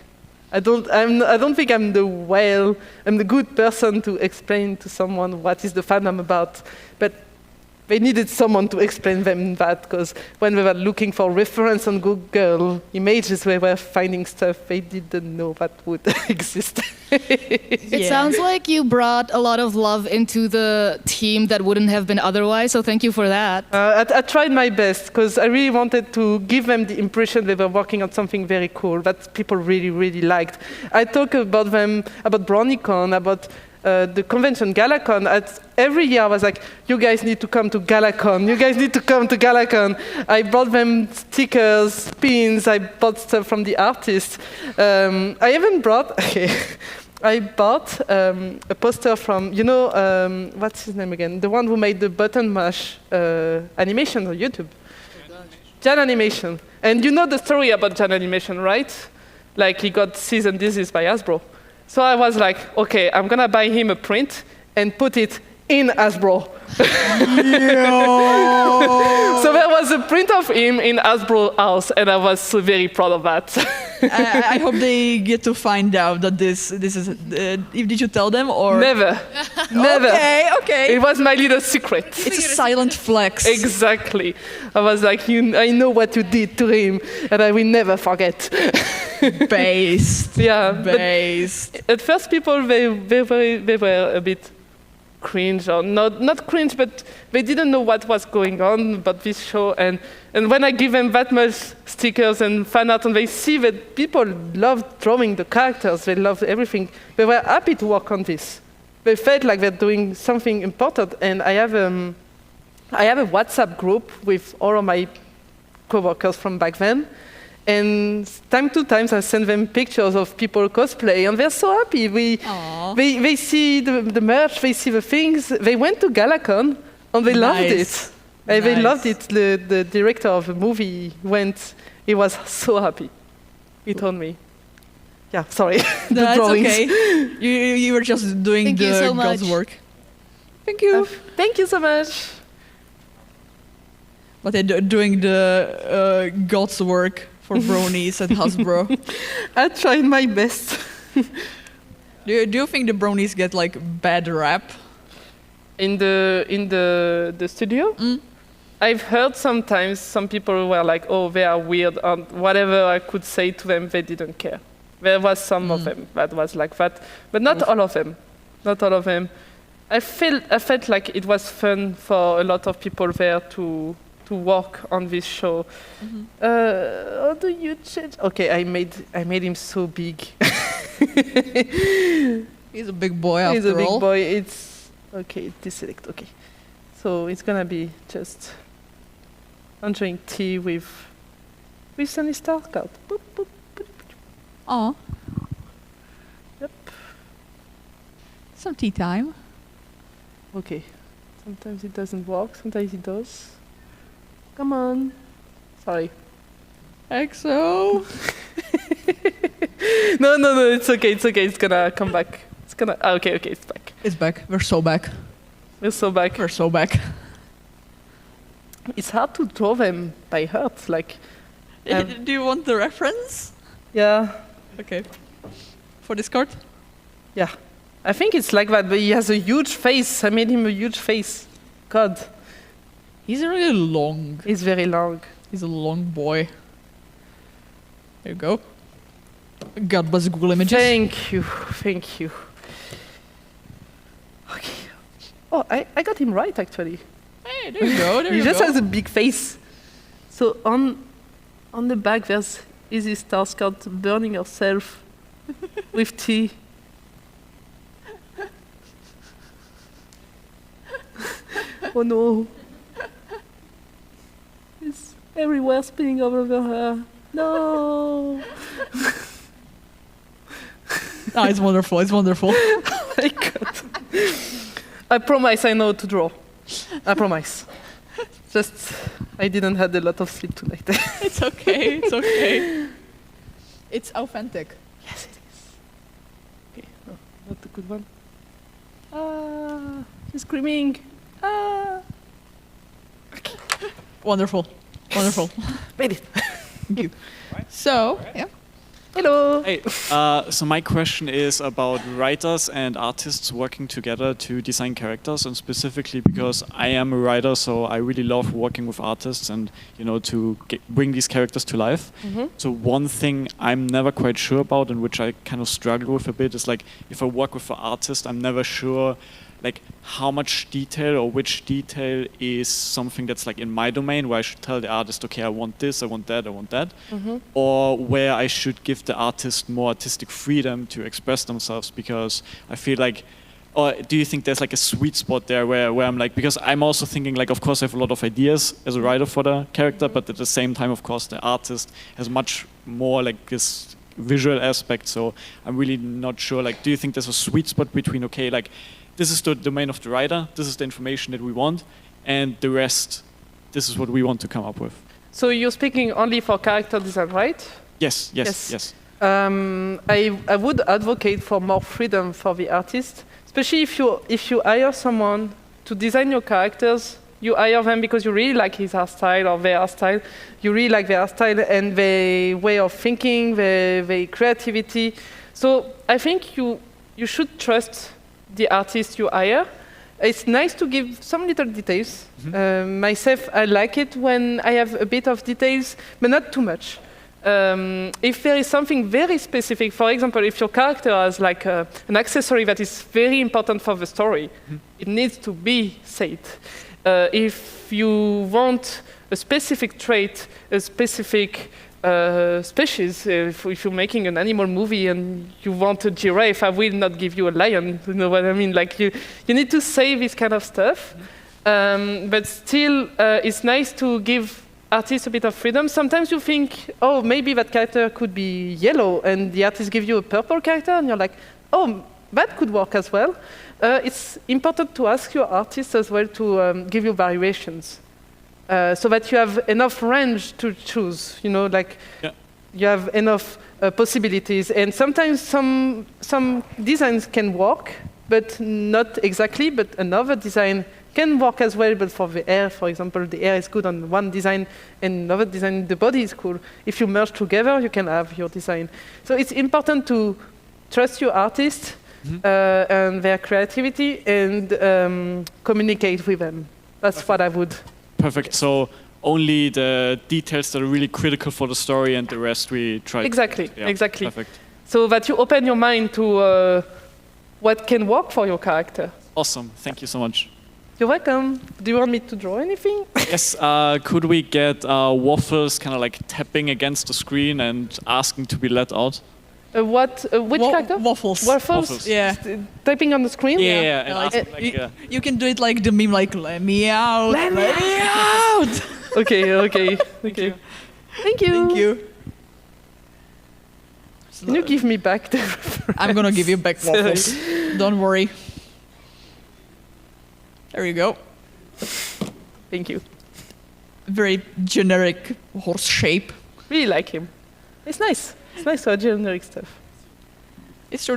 S2: I don't think I'm the good person to explain to someone what is the fandom about. But they needed someone to explain them that, because when they were looking for reference on Google images, they were finding stuff they didn't know that would exist.
S10: It sounds like you brought a lot of love into the team that wouldn't have been otherwise, so thank you for that.
S2: I tried my best, because I really wanted to give them the impression they were working on something very cool that people really liked. I talk about them, about BrownieCon, about the convention GalaCon. Every year I was like, you guys need to come to GalaCon. You guys need to come to GalaCon. I brought them stickers, pins. I bought stuff from the artists. I even brought, I bought a poster from, what's his name again? The one who made the button mash animation on YouTube. Jan Animation. And you know the story about Jan Animation, right? Like he got cease and desist by Hasbro. So I was like, okay, I'm gonna buy him a print and put it in Hasbro. So there was a print of him in Hasbro house, and I was so very proud of that.
S1: I hope they get to find out that this is. Did you tell them or?
S2: Never.
S1: Okay.
S2: It was my little secret.
S1: It's a silent flex.
S2: Exactly. I was like, I know what you did to him, and I will never forget.
S1: Based.
S2: Yeah.
S1: Based.
S2: At first, people they were a bit cringe, or not cringe, but they didn't know what was going on about this show. And when I give them that much stickers and fan art, and they see that people love drawing the characters, they love everything, they were happy to work on this. They felt like they're doing something important. And I have a WhatsApp group with all of my coworkers from back then. And time to time, I send them pictures of people cosplay, and they're so happy. They see the merch, they see the things. They went to GalaCon, and they loved it. They loved it. The director of the movie went. He was so happy. He told me. Yeah, sorry.
S1: That's
S2: drawings.
S1: okay. You were just doing
S10: Thank you so
S1: God's
S10: much.
S1: work. Thank you.
S2: Thank you so much.
S1: But they're doing the God's work for bronies at Hasbro.
S2: I tried my best.
S1: Do you think the bronies get like bad rap?
S2: In the studio?
S1: Mm.
S2: I've heard sometimes some people were like, oh, they are weird, and whatever I could say to them, they didn't care. There was some of them that was like that, but not all of them. Not all of them. I felt like it was fun for a lot of people there to work on this show. Mm-hmm. How do you change? Okay, I made him so big.
S1: He's a big boy after all.
S2: He's a big boy. It's okay. Deselect. Okay, so it's gonna be just enjoying tea with Sunny Starkout. Boop, boop, boop.
S1: Oh.
S2: Yep.
S1: Some tea time.
S2: Okay. Sometimes it doesn't work. Sometimes it does. Come on. Sorry.
S1: EXO.
S2: No. It's okay. It's gonna come back. It's gonna. Okay. It's back.
S1: It's back. We're so back.
S2: We're so back.
S1: We're so back.
S2: It's hard to draw them by heart. Like.
S1: Do you want the reference?
S2: Yeah.
S1: Okay. For Discord?
S2: Yeah. I think it's like that, but he has a huge face. I made him a huge face. God,
S1: He's really long.
S2: he's very long.
S1: He's a long boy. There you go. God bless Google Images.
S2: Thank you, thank you. Okay. Oh, I got him right, actually.
S1: Hey, there you go. There
S2: He
S1: you
S2: just
S1: go.
S2: has a big face. So on the back there's Izzy Starscott burning herself with tea. Oh no. It's everywhere spilling all over her. No.
S1: Oh, it's wonderful. It's wonderful.
S2: My God. I promise I know to draw. I promise. Just, I didn't have a lot of sleep tonight.
S1: It's okay. It's okay. It's authentic.
S2: Yes, it is. Okay, no, not a good one. Ah, she's screaming. Ah.
S1: Wonderful. Wonderful.
S2: Made it.
S1: Thank you. So, yeah.
S2: Hello.
S6: Hey, so my question is about writers and artists working together to design characters, and specifically because I am a writer, so I really love working with artists and to bring these characters to life. So one thing I'm never quite sure about, and which I kind of struggle with a bit, is like if I work with an artist, I'm never sure like how much detail or which detail is something that's like in my domain where I should tell the artist, okay, I want this, I want that, I want that, or where I should give the artist more artistic freedom to express themselves, because I feel like, or do you think there's like a sweet spot there where I'm like, because I'm also thinking like, of course I have a lot of ideas as a writer for the character, but at the same time, of course, the artist has much more like this visual aspect, so I'm really not sure, like, do you think there's a sweet spot between, okay, like, this is the domain of the writer, this is the information that we want, and the rest, this is what we want to come up with?
S2: So you're speaking only for character design, right?
S6: Yes.
S2: I would advocate for more freedom for the artist, especially if you hire someone to design your characters. You hire them because you really like his art style or their art style. You really like their art style and their way of thinking, their creativity. So I think you should trust the artist you hire. It's nice to give some little details. Myself, I like it when I have a bit of details, but not too much. If there is something very specific, for example, if your character has like an accessory that is very important for the story, it needs to be said. If you want a specific trait, a specific species, if you're making an animal movie and you want a giraffe, I will not give you a lion. You know what I mean? Like you need to say this kind of stuff. But still, it's nice to give artists a bit of freedom. Sometimes you think, oh, maybe that character could be yellow, and the artist gives you a purple character, and you're like, oh, that could work as well. It's important to ask your artist as well to give you variations. So that you have enough range to choose, you have enough possibilities. And sometimes some designs can work, but not exactly, but another design can work as well, but for the hair, for example, the hair is good on one design, and another design, the body is cool. If you merge together, you can have your design. So it's important to trust your artist and their creativity and communicate with them. That's what I would.
S6: Perfect. So only the details that are really critical for the story, and the rest we try.
S2: Exactly.
S6: Perfect.
S2: So that you open your mind to what can work for your character.
S6: Awesome. Thank you so much.
S2: You're welcome. Do you want me to draw anything?
S6: Yes. Could we get Waffles kind of like tapping against the screen and asking to be let out?
S2: Which character?
S1: Waffles.
S2: Waffles?
S1: Yeah.
S2: Typing on the screen?
S6: Yeah. And
S1: Like,
S6: asking, like,
S1: you can do it like the meme, like, let me out.
S2: Let me
S1: out.
S2: Okay.
S1: Thank you.
S2: Thank you.
S1: Thank you.
S2: Can you give me back the
S1: I'm gonna give you back Waffles. Don't worry. There you go.
S2: Thank you.
S1: Very generic horse shape.
S2: Really like him. It's nice. It's nice to have generic stuff.
S1: It's true.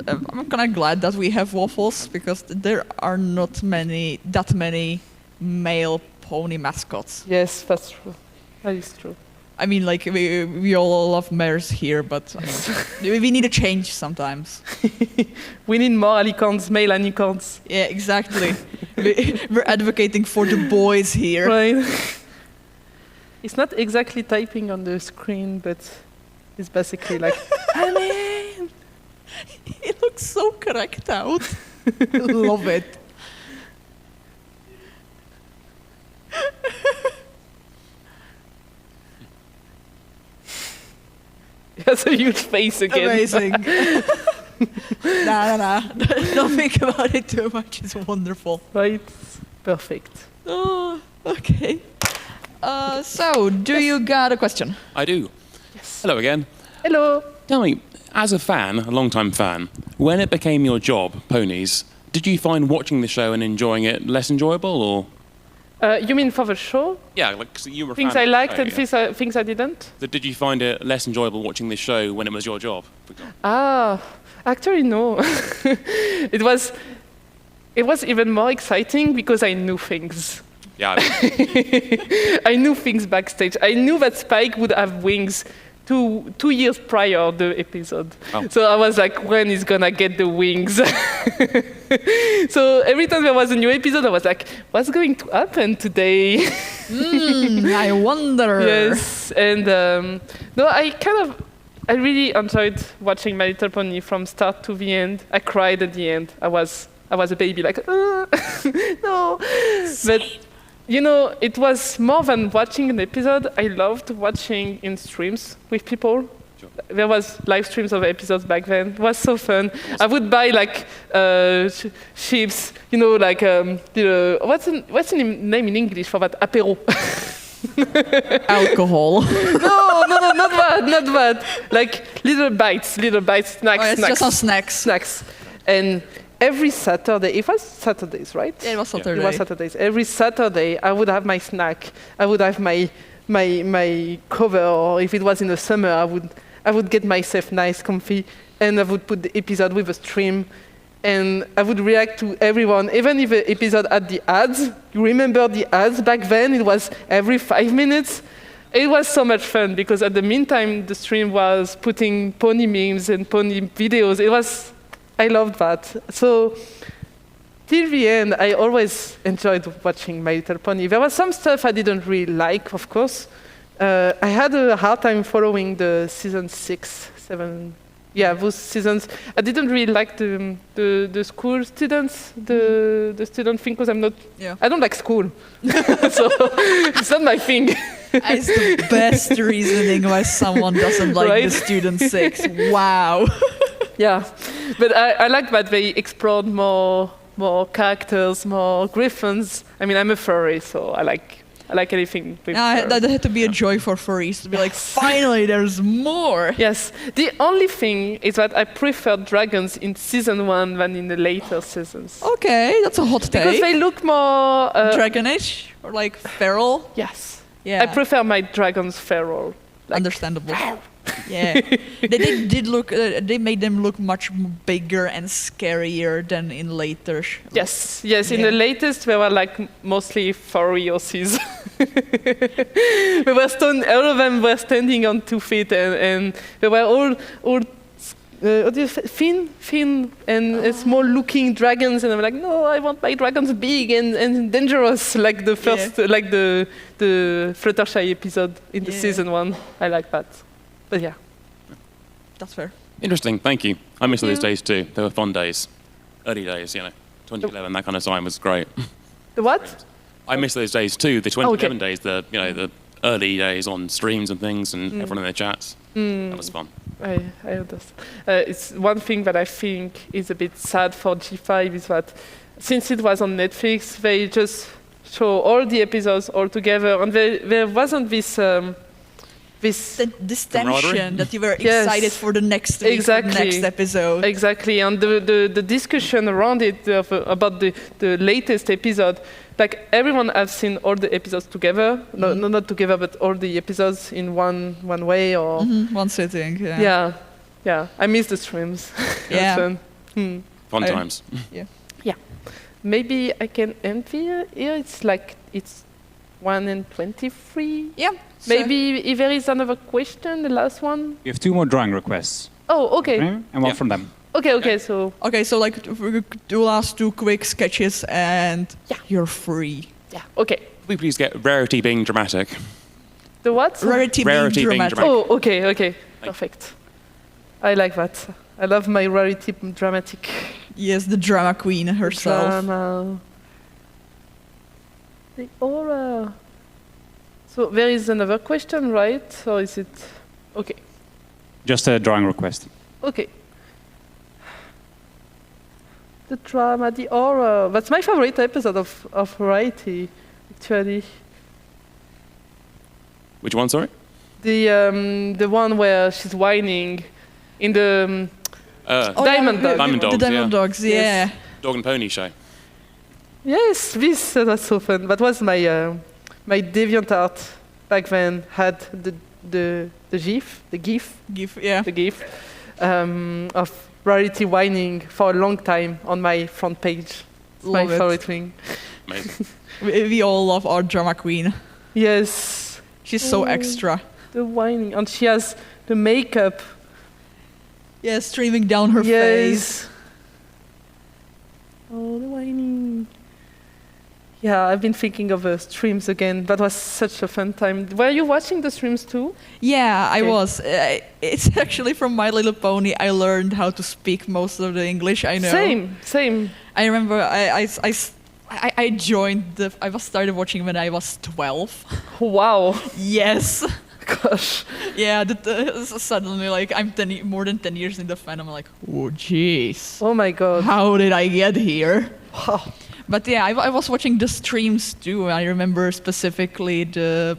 S1: I'm kind of glad that we have Waffles, because there are not that many male pony mascots.
S2: Yes, that's true. That is true.
S1: I mean, like we all love mares here, but we need a change sometimes.
S2: We need more alicorns, male alicorns.
S1: Yeah, exactly. We're advocating for the boys here.
S2: Right. It's not exactly typing on the screen, but it's basically like, I mean.
S1: It looks so correct out. Love it.
S2: He has a huge face again.
S1: Amazing. Nah. Don't think about it too much. It's wonderful.
S2: Right? Perfect.
S1: Oh, okay. So, do you got a question?
S11: I do. Yes. Hello again.
S2: Hello.
S11: Tell me, as a fan, a long-time fan, when it became your job, Ponies, did you find watching the show and enjoying it less enjoyable, or?
S2: You mean for the show?
S11: Yeah, like so you were a
S2: Things
S11: fan
S2: I
S11: of the
S2: liked
S11: show,
S2: and
S11: yeah.
S2: things I didn't?
S11: Did you find it less enjoyable watching this show when it was your job, for example?
S2: Actually no. It was even more exciting because I knew things.
S11: Yeah.
S2: I knew things backstage. I knew that Spike would have wings 2 years prior the episode.
S11: Oh.
S2: So I was like, when is gonna get the wings? So every time there was a new episode, I was like, what's going to happen today?
S1: I wonder.
S2: Yes, and no, I really enjoyed watching My Little Pony from start to the end. I cried at the end. I was a baby, like, no. But you know, it was more than watching an episode. I loved watching in streams with people.
S11: Sure.
S2: There was live streams of episodes back then. It was so fun. Awesome. I would buy like chips, you know, like what's the name in English for that? Apéro.
S1: Alcohol.
S2: No, not bad. Like little bites, snacks.
S1: Oh, it's
S2: snacks.
S1: just some snacks.
S2: Snacks. And every Saturday, it was Saturdays, right?
S1: Yeah, it was Saturday.
S2: It was Saturdays. Every Saturday, I would have my snack. I would have my cover, or if it was in the summer, I would get myself nice, comfy, and I would put the episode with a stream, and I would react to everyone, even if the episode had the ads. You remember the ads back then? It was every 5 minutes. It was so much fun because at the meantime, the stream was putting pony memes and pony videos. I loved that. So, till the end, I always enjoyed watching My Little Pony. There was some stuff I didn't really like, of course. I had a hard time following the season 6, 7, yeah, those seasons. I didn't really like the school students, the student thing, because I don't like school. So, it's not my thing.
S1: It's the best reasoning why someone doesn't like
S2: Right?
S1: the student 6. Wow.
S2: Yeah, but I like that they explored more characters, more griffins. I mean, I'm a furry, so I like anything with fur.
S1: That had to be a joy for furries to be like, finally, there's more.
S2: Yes, the only thing is that I prefer dragons in season 1 than in the later seasons.
S1: Okay, that's a hot take.
S2: Because they look more...
S1: Dragonish or like feral.
S2: Yes.
S1: Yeah.
S2: I prefer my dragons feral. Like,
S1: understandable. Yeah, they did look. They made them look much bigger and scarier than in later.
S2: Yes. In the latest, they were like mostly furiouses. All of them were standing on 2 feet, and they were all what do you say? Thin and small-looking dragons, and I'm like, no, I want my dragons big and dangerous, like the first, like the Fluttershy episode in the season 1. I like that. But yeah.
S1: That's fair.
S11: Interesting, thank you. I miss those days too. They were fun days. Early days, 2011, that kind of time was great.
S2: The what?
S11: I miss those days too, the 2011 days, the early days on streams and things and everyone in their chats. That was fun.
S2: I understand. It's one thing that I think is a bit sad for G5 is that since it was on Netflix, they just show all the episodes all together, and there wasn't this
S1: tension that you were excited for the next week, for the next episode.
S2: Exactly, and the discussion around it about the latest episode, like everyone has seen all the episodes together, no, not together, but all the episodes in one way or
S1: one sitting.
S2: Yeah. I miss the streams.
S1: Yeah,
S11: fun times.
S1: Yeah.
S2: Maybe I can end here. It's like it's 1 and 23.
S1: Yeah.
S2: Maybe if there is another question, the last one.
S12: We have 2 more drawing requests.
S2: Oh, okay.
S12: And one from them.
S2: Okay, so
S1: Okay, so like we could do last 2 quick sketches and you're free.
S2: yeah, okay.
S11: Could we please get rarity being dramatic?
S2: The what?
S1: Rarity,
S11: Rarity
S1: being
S11: being
S1: dramatic.
S11: dramatic.
S2: Oh, okay, perfect. I like that. I love my rarity dramatic.
S1: Yes, the drama queen herself.
S2: Drama. The aura. So there is another question, right? Or is it? Okay.
S12: Just a drawing request.
S2: Okay. The drama, the aura. That's my favorite episode of Variety, actually.
S11: Which one, sorry?
S2: The one where she's whining in the Diamond Dog.
S11: Diamond
S1: The
S11: Dogs,
S1: Diamond
S11: yeah.
S1: Dogs, yeah.
S11: Dog and Pony show.
S2: Yes, this was so fun. That was my my DeviantArt back then. Had the GIF,
S1: The GIF
S2: of Rarity whining for a long time on my front page. It's my
S1: Love it.
S2: favorite thing.
S11: Amazing.
S1: we all love our drama queen.
S2: Yes,
S1: She's so extra.
S2: the whining, and she has the makeup.
S1: Yeah, streaming down her face.
S2: Yes. Oh, the whining. Yeah, I've been thinking of streams again. That was such a fun time. Were you watching the streams too?
S1: Yeah, I
S2: Okay.
S1: was. It's actually from My Little Pony. I learned how to speak most of the English I know.
S2: Same.
S1: I remember I joined I was started watching when I was 12.
S2: Wow.
S1: Yes.
S2: Gosh.
S1: Yeah. Suddenly, like I'm more than 10 years in the fan. I'm like, oh jeez.
S2: Oh my god.
S1: How did I get here?
S2: Wow.
S1: But yeah, I was watching the streams too. I remember specifically the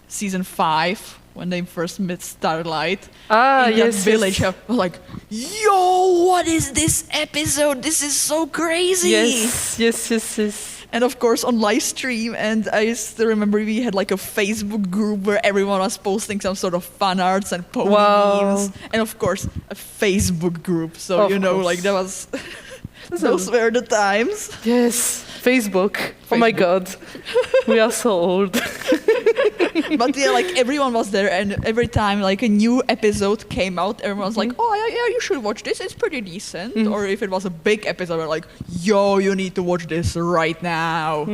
S1: season 5 when they first met Starlight.
S2: Ah,
S1: in
S2: yes.
S1: that village.
S2: Yes.
S1: I was like, yo, what is this episode? This is so crazy.
S2: Yes.
S1: And of course on live stream, and I still remember we had like a Facebook group where everyone was posting some sort of fan arts and pony memes. And of course a Facebook group. So
S2: Of
S1: you know,
S2: course.
S1: like that was those were the times.
S2: Yes. Facebook. Oh my god. We are so old.
S1: But yeah, like everyone was there, and every time like a new episode came out, everyone was like, "Oh yeah, you should watch this. It's pretty decent." Or if it was a big episode, we're like, "Yo, you need to watch this right now."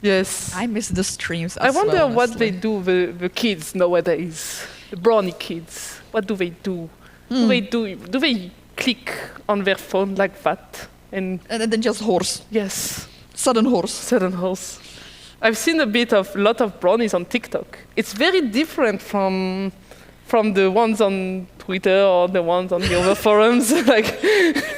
S2: Yes.
S1: I miss the streams.
S2: I
S1: as
S2: wonder
S1: well,
S2: what
S1: honestly.
S2: they do, the kids nowadays. The brownie kids. What do they do? Do they click on their phone like that? And
S1: then just horse,
S2: yes.
S1: sudden horse.
S2: Sudden horse. I've seen a lot of brownies on TikTok. It's very different from the ones on Twitter or the ones on the other forums. Like,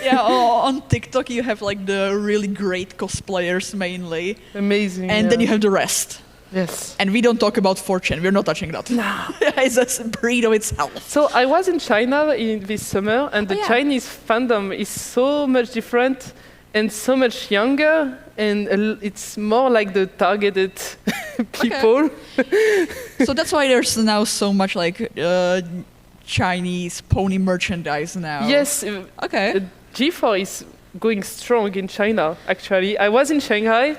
S1: Yeah, on TikTok you have like the really great cosplayers mainly,
S2: amazing.
S1: and then you have the rest.
S2: yes.
S1: And we don't talk about 4chan. We're not touching that. No, it's a breed of itself.
S2: So I was in China this summer, and the
S1: yeah.
S2: Chinese fandom is so much different and so much younger, and it's more like the targeted people.
S1: So that's why there's now so much like Chinese pony merchandise now.
S2: Yes.
S1: Okay.
S2: G4 is going strong in China, actually. I was in Shanghai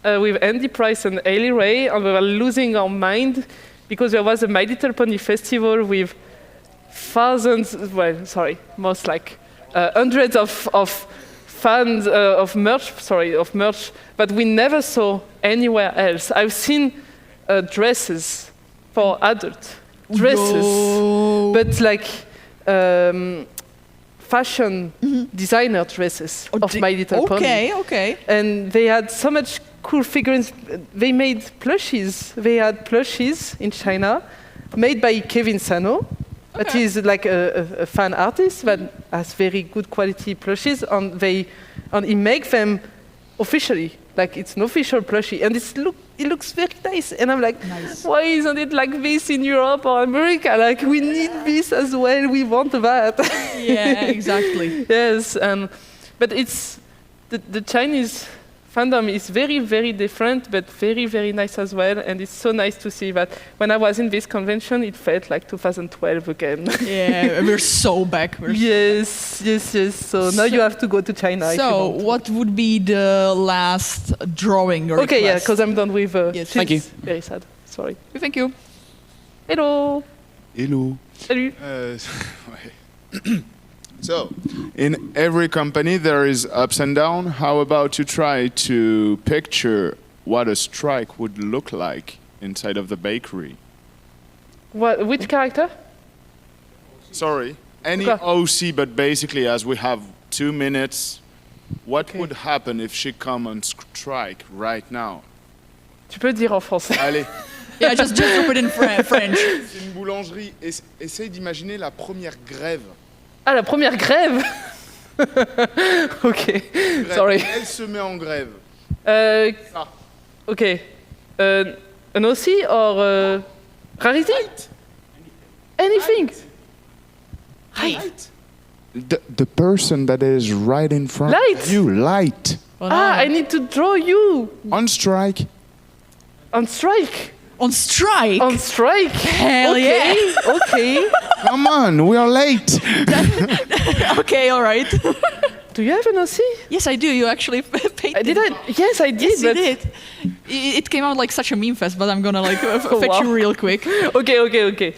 S2: with Andy Price and Ailey Ray, and we were losing our mind because there was a My Little Pony festival with most like hundreds of fans of merch, but we never saw anywhere else. I've seen dresses for adult dresses,
S1: Whoa.
S2: but like fashion designer dresses of My Little Pony.
S1: Okay.
S2: And they had so much cool figurines. They made plushies. They had plushies in China made by Kevin Sano. That is like a fan artist that has very good quality plushies, and he make them officially, like it's an official plushie, and it looks very nice. And I'm like, why isn't it like this in Europe or America? Like we need this as well. We want that.
S1: Yeah, exactly.
S2: Yes, but it's the Chinese fandom is very, very different, but very, very nice as well. And it's so nice to see that when I was in this convention, it felt like 2012 again.
S1: Yeah, we're so back.
S2: Yes. So now you have to go to China. if you
S1: So,
S2: want.
S1: what would be the last drawing request?
S2: Okay, yeah, because I'm done with.
S1: Yes.
S11: Thank you.
S2: Very sad. Sorry.
S1: Thank you.
S2: Hello.
S13: Hello.
S2: Salut.
S13: So, in every company there is ups and downs. How about you try to picture what a strike would look like inside of the bakery?
S2: What? Which character?
S13: Sorry, any
S2: Okay.
S13: OC, but basically as we have 2 minutes, what would happen if she come on strike right now?
S2: Tu peux le dire en français.
S13: Allez.
S1: Yeah, just do it in French.
S13: C'est une boulangerie. Essaye d'imaginer la première grève.
S2: Ah, la première grève. Ok.
S13: Grève.
S2: Sorry.
S13: Elle se met en grève. Ça.
S2: Ok. An OC or Rarity? Anything.
S13: Light. The person that is right in front
S2: Light.
S13: of you. Light.
S2: I need to draw you.
S13: On strike.
S2: On strike.
S1: On strike?
S2: On strike?
S1: Hell
S2: okay.
S1: yeah.
S2: Okay.
S13: Come on, we are late.
S1: Okay, all right.
S2: Do you have an OC?
S1: Yes, I do. You actually painted.
S2: Did I? Yes, I did.
S1: Yes, you
S2: but
S1: did. It came out like such a meme fest, but I'm gonna like fetch
S2: wow.
S1: you real quick.
S2: Okay.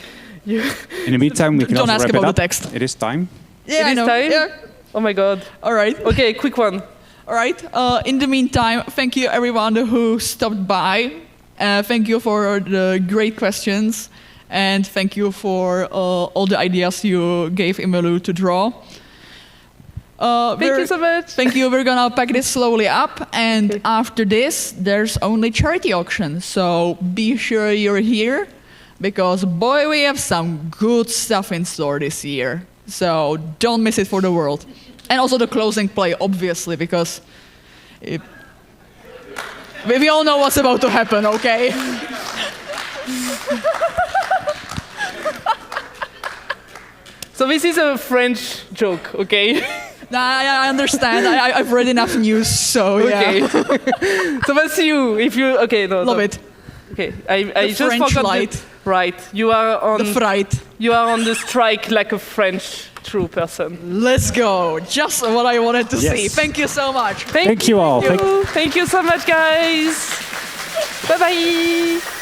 S12: In the meantime, we can
S1: Don't
S12: also
S1: ask
S12: wrap it
S1: about
S12: up.
S1: the text.
S12: It is time.
S1: Yeah, I
S2: It is
S1: know.
S2: time?
S1: Yeah.
S2: Oh my god.
S1: All right.
S2: Okay, quick one.
S1: All right. In the meantime, thank you everyone who stopped by. Thank you for the great questions, and thank you for all the ideas you gave Imalou to draw.
S2: Thank you so much.
S1: Thank you. We're gonna pack this slowly up, and after this, there's only charity auction. So be sure you're here, because boy, we have some good stuff in store this year. So don't miss it for the world. And also the closing play, obviously, because we all know what's about to happen, okay?
S2: So this is a French joke, okay?
S1: Nah, I understand. I've read enough news, so yeah.
S2: Okay. So that's you. If you okay, no.
S1: Love
S2: no.
S1: it.
S2: Okay, I
S1: The
S2: just
S1: French
S2: forgot
S1: light.
S2: Right, you are on
S1: The fright.
S2: You are on the strike like a French true person.
S1: Let's go. Just what I wanted to
S12: Yes.
S1: see. Thank you so much.
S12: Thank you all.
S2: Thank you so much, guys. Bye bye.